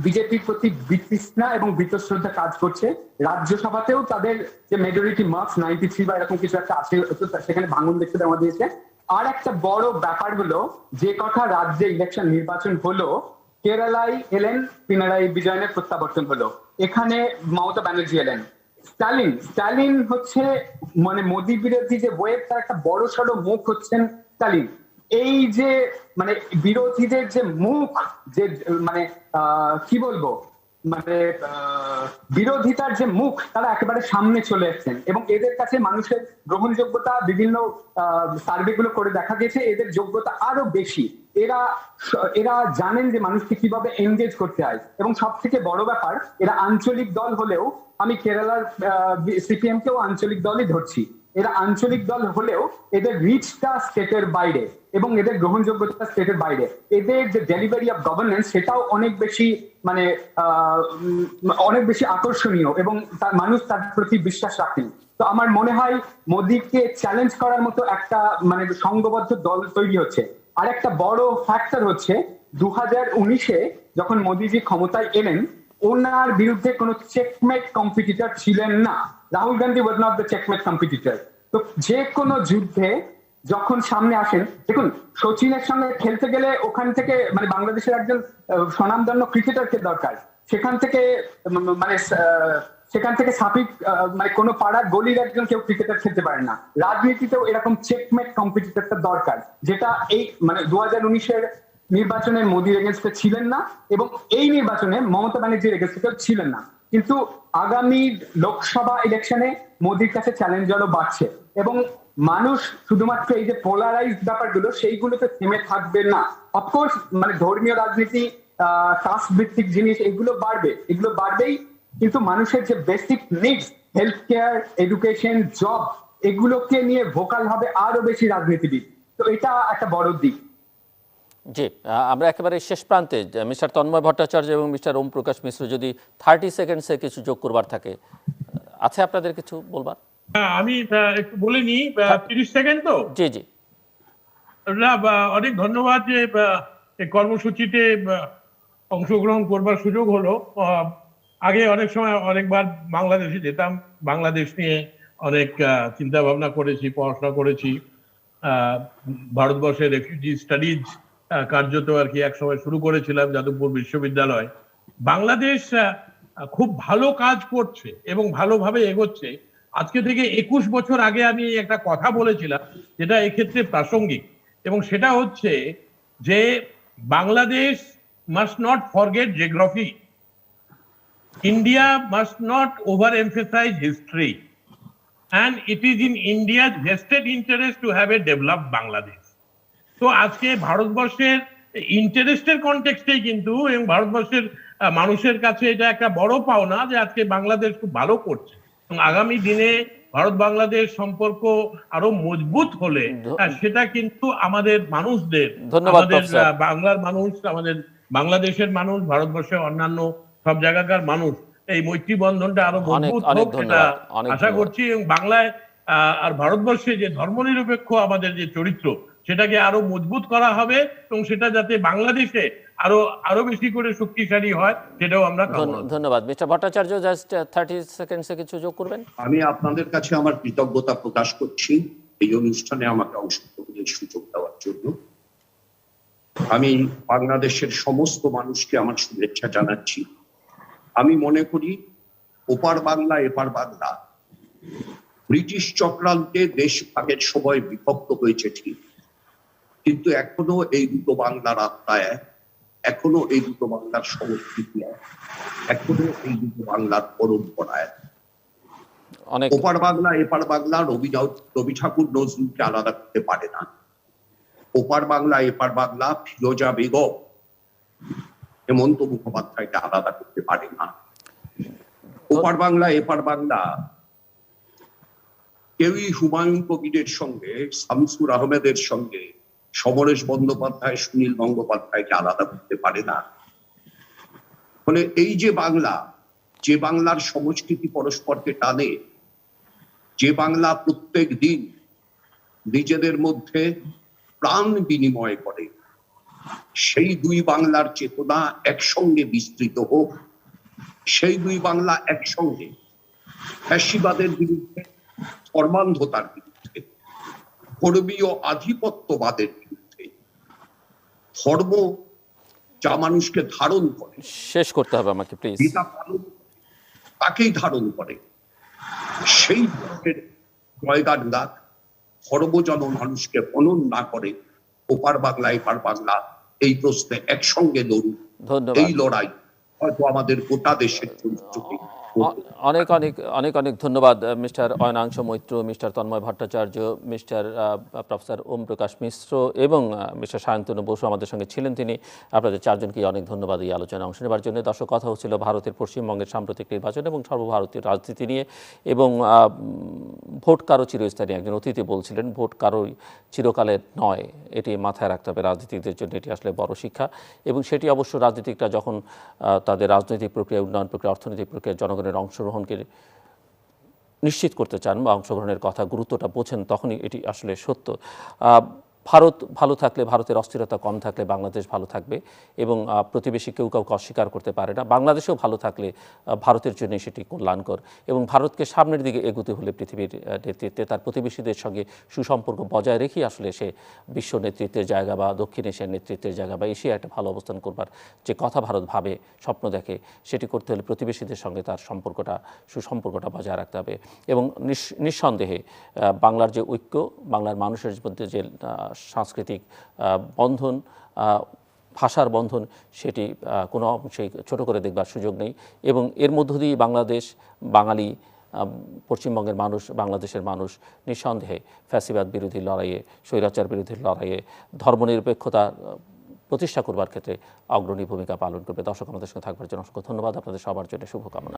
বিজেপির প্রতি বিতৃষ্ণা এবং বীতশ্রদ্ধা কাজ করছে। রাজ্যসভাতেও তাদের যে মেজরিটি মার্কস 93 বা এরকম কিছু একটা আছে, সেখানে ভাঙন দেখতে দেওয়া দিয়েছে। আর একটা বড় ব্যাপার হলো, যে কথা রাজ্যে ইলেকশন নির্বাচন হলো, কেরালায় এলেন পিনারাই বিজয়নের প্রত্যাবর্তন হলো, এখানে মমতা ব্যানার্জি এলেন। স্টালিন হচ্ছে মানে মোদী বিরোধী যে ওয়েব, তার একটা বড় সড়ো মুখ হচ্ছেন স্টালিন। এই যে মানে বিরোধীদের যে মুখ, যে মানে কি বলবো, মানে বিরোধিতার যে মুখ, তারা একেবারে সামনে চলে এসেছেন, এবং এদের কাছে মানুষের গ্রহণযোগ্যতা বিভিন্ন সার্ভে গুলো করে দেখা গেছে এদের যোগ্যতা আরো বেশি। এরা জানেন যে মানুষকে কিভাবে এনগেজ করতে হয়, এবং সব থেকে বড় ব্যাপার, এরা আঞ্চলিক দল হলেও, আমি কেরালার সিপিএম কেও আঞ্চলিক দলই ধরছি, এরা আঞ্চলিক দল হলেও এদের রিচটা স্টেটের বাইরে, এবং এদের গ্রহণযোগ্যতা স্টেটের বাইরে। এদের যে ডেলিভারি অফ গভর্নেন্স, সেটাও অনেক বেশি মানে অনেক বেশি আকর্ষণীয়, এবং তার মানুষ তার প্রতি বিশ্বাস রাখেন। তো আমার মনে হয় মোদীকে চ্যালেঞ্জ করার মতো একটা মানে সংঘবদ্ধ দল তৈরি হচ্ছে। আর একটা বড় ফ্যাক্টর হচ্ছে, 2019-এ যখন মোদীজি ক্ষমতায় এলেন, ওনার বিরুদ্ধে কোনো চেকমেট কম্পিটিটর ছিলেন না। Rahul Gandhi was not the checkmate competitor. তো যে কোনো যুদ্ধে যখন সামনে আসেন, দেখুন সচিনের সঙ্গে খেলতে গেলে ওখান থেকে মানে বাংলাদেশের একজন স্বনামধন্য ক্রিকেটারকে দরকার, সেখান থেকে সাপিক মানে কোনো পাড়ার গলির একজন কেউ ক্রিকেটার খেলতে পারে না। রাজনীতিতেও এরকম চেকমেট কম্পিটিটরটা দরকার, যেটা এই মানে 2019-এর নির্বাচনে মোদীর এগেনস্টে ছিলেন না, এবং এই নির্বাচনে মমতা ব্যানার্জির এগেনস্টে ছিলেন না। কিন্তু আগামী লোকসভা ইলেকশনে মোদীর কাছে চ্যালেঞ্জ আরো বাড়ছে, এবং মানুষ শুধুমাত্র এই যে পোলারাইজড ব্যাপারগুলো, সেইগুলোতে থেমে থাকবে না। অফকোর্স মানে ধর্মীয় রাজনীতি, কাস্ট ভিত্তিক জিনিস, এগুলো বাড়বেই, কিন্তু মানুষের যে basic needs, health care, education, job, এগুলোকে নিয়ে ভোকাল হবে আরো বেশি রাজনীতিবিদ। তো এটা একটা বড় দিক। জি, আমরা একেবারে শেষ প্রান্তে, মিস্টার তন্ময় ভট্টাচার্য এবং মিস্টার ওম প্রকাশ মিশ্র, যদি 30 সেকেন্ডসে কিছু যোগ করবার থাকে, আছে আপনাদের কিছু বলবার? আমি একটু বলে নিই, 30 সেকেন্ড তো। জি জি, অনেক ধন্যবাদ যে এই কর্মসূচিতে অংশগ্রহণ করবার সুযোগ হলো। আগে অনেক সময় অনেকবার বাংলাদেশে যেতাম, বাংলাদেশ নিয়ে অনেক চিন্তা ভাবনা করেছি, পড়াশোনা করেছি। ভারতবর্ষের রেফিউজি স্টাডিজ কার্যত আর কি এক সময় শুরু করেছিলাম যাদবপুর বিশ্ববিদ্যালয়। বাংলাদেশ খুব ভালো কাজ করছে এবং ভালোভাবে এগোচ্ছে। আজকে থেকে 21 বছর আগে আমি একটা কথা বলেছিলাম, যেটা এক্ষেত্রে প্রাসঙ্গিক, এবং সেটা হচ্ছে যে Bangladesh must not forget geography, India must not over emphasise history, and it is in India's vested interest to have a developed Bangladesh. তো আজকে ভারতবর্ষের ইন্টারেস্টের কনটেক্সটেই কিন্তু, এবং ভারতবর্ষের মানুষের কাছে এটা একটা বড় পাওনা যে আজকে বাংলাদেশ খুব ভালো করছে, এবং আগামী দিনে ভারত বাংলাদেশ সম্পর্ক আরো মজবুত হলে সেটা কিন্তু আমাদের মানুষদের, ধন্যবাদ আমাদের প্রফেসর। বাংলার মানুষ, আমাদের বাংলাদেশের মানুষ, ভারতবর্ষের অন্যান্য সব জায়গাকার মানুষ, এই মৈত্রী বন্ধনটা আরো মজবুত অনেক হোক এটা ধন্যবাদ, অনেক আশা ধন্যবাদ। করছি। এবং বাংলায় আর ভারতবর্ষে যে ধর্মনিরপেক্ষ আমাদের যে চরিত্র, সেটাকে আরো মজবুত করা হবে, এবং সেটা যাতে বাংলাদেশে আরো বেশি করে শক্তিশালী হয়, সেটাও আমরা কামনা করি। ধন্যবাদ। মিস্টার ভট্টাচার্য, জাস্ট 30 সেকেন্ডসে কিছু যোগ করবেন? আমি আপনাদের কাছে আমার কৃতজ্ঞতা প্রকাশ করছি এই অনুষ্ঠানে আমাকে অংশগ্রহণের সুযোগ দেওয়ার জন্য। আমি বাংলাদেশের সমস্ত মানুষকে আমার শুভেচ্ছা জানাচ্ছি। আমি মনে করি ওপার বাংলা এপার বাংলা ব্রিটিশ চক্রান্তে দেশ ভাগের সময় বিভক্ত হয়েছে ঠিক, কিন্তু এখনো এই দুটো বাংলার আত্মা এক, এখনো এই দুটো বাংলার সংস্কৃতি এক, এখনো এই দুটো বাংলার পরম্পরা এক। অনেক ওপার বাংলা এপার বাংলা রবি ঠাকুর নজরুলকে আলাদা করতে পারে না। ওপার বাংলা এপার বাংলা ফিরোজা বেগম হেমন্ত মুখোপাধ্যায়কে আলাদা করতে পারে না। ওপার বাংলা এপার বাংলা কেউই হুমায়ুন কবিরের সঙ্গে, শামসুর আহমেদের সঙ্গে, সমরেশ বন্দ্যোপাধ্যায়, সুনীল গঙ্গোপাধ্যায়কে আলাদা করতে পারে না। ফলে এই যে বাংলা, যে বাংলার সংস্কৃতি পরস্পরকে টানে, যে বাংলা প্রত্যেক দিন নিজেদের মধ্যে প্রাণ বিনিময় করে, সেই দুই বাংলার চেতনা একসঙ্গে বিস্তৃত হোক, সেই দুই বাংলা একসঙ্গে ফ্যাসিবাদের বিরুদ্ধে, ধর্মান্ধতার বিরুদ্ধে, ধর্মীয় আধিপত্যবাদের বিরুদ্ধে, ধর্ম যা মানুষকে ধারণ করে, শেষ করতে হবে আমাকে প্লিজ। যেটা পালন করে, তাকেই ধারণ করে, সেই ধর্মের জয়গান গাক, ধর্ম যেন মানুষকে হনন না করে। ওপার বাংলা এপার বাংলা এই প্রশ্নে একসঙ্গে লড়ুক। ধন্যবাদ। এই লড়াই হয়তো আমাদের গোটা দেশের চরিত্রকে অনেক অনেক অনেক অনেক ধন্যবাদ mister Ayanangsha Maitra, mister Tanmoy Bhattacharya, mister professor Om Prakash Mishra এবং মিস্টার সায়ন্তনু বসু আমাদের সঙ্গে ছিলেন। তিনি আপনাদের চারজনকে অনেক ধন্যবাদ এই আলোচনায় অংশ নেবার জন্য। দর্শক, কথা হচ্ছিল ভারতের পশ্চিমবঙ্গের সাম্প্রতিক নির্বাচন এবং সর্বভারতীয় রাজনীতি নিয়ে, এবং ভোট কারো চিরস্থায়ী। একজন অতিথি বলছিলেন ভোট কারোই চিরকালের নয়, এটি মাথায় রাখতে হবে রাজনীতিকদের জন্য, এটি আসলে বড় শিক্ষা। এবং সেটি অবশ্য রাজনীতিকরা যখন তাদের রাজনৈতিক প্রক্রিয়া, উন্নয়ন প্রক্রিয়া, অর্থনৈতিক প্রক্রিয়া, জনগণের অংশগ্রহণকে নিশ্চিত করতে চান বা অংশগ্রহণের কথা গুরুত্বটা বোঝেন, তখনই এটি আসলে সত্য। ভারত ভালো থাকলে, ভারতের অস্থিরতা কম থাকলে বাংলাদেশ ভালো থাকবে, এবং প্রতিবেশী কেউ কাউকে অস্বীকার করতে পারে না। বাংলাদেশেও ভালো থাকলে ভারতের জন্য সেটি কল্যাণকর। এবং ভারতকে সামনের দিকে এগোতে হলে পৃথিবীর নেতৃত্বে তার প্রতিবেশীদের সঙ্গে সুসম্পর্ক বজায় রেখেই আসলে সে বিশ্ব নেতৃত্বের জায়গা বা দক্ষিণ এশিয়ার নেতৃত্বের জায়গা বা এশিয়া একটা ভালো অবস্থান করবার যে কথা ভারত ভাবে, স্বপ্ন দেখে, সেটি করতে হলে প্রতিবেশীদের সঙ্গে তার সুসম্পর্কটা বজায় রাখতে হবে। এবং নিঃসন্দেহে বাংলার যে ঐক্য, বাংলার মানুষের মধ্যে যে সাংস্কৃতিক বন্ধন, ভাষার বন্ধন, সেটি কোনো অংশেই ছোট করে দেখবার সুযোগ নেই। এবং এর মধ্য দিয়ে বাংলাদেশ, বাঙালি, পশ্চিমবঙ্গের মানুষ, বাংলাদেশের মানুষ নিঃসন্দেহে ফ্যাসিবাদ বিরোধী লড়াইয়ে, স্বৈরাচার বিরোধী লড়াইয়ে, ধর্মনিরপেক্ষতা প্রতিষ্ঠা করবার ক্ষেত্রে অগ্রণী ভূমিকা পালন করবে। দর্শক, আমাদের সঙ্গে থাকবার জন্য অসংখ্য ধন্যবাদ। আপনাদের সবার জন্য শুভকামনা।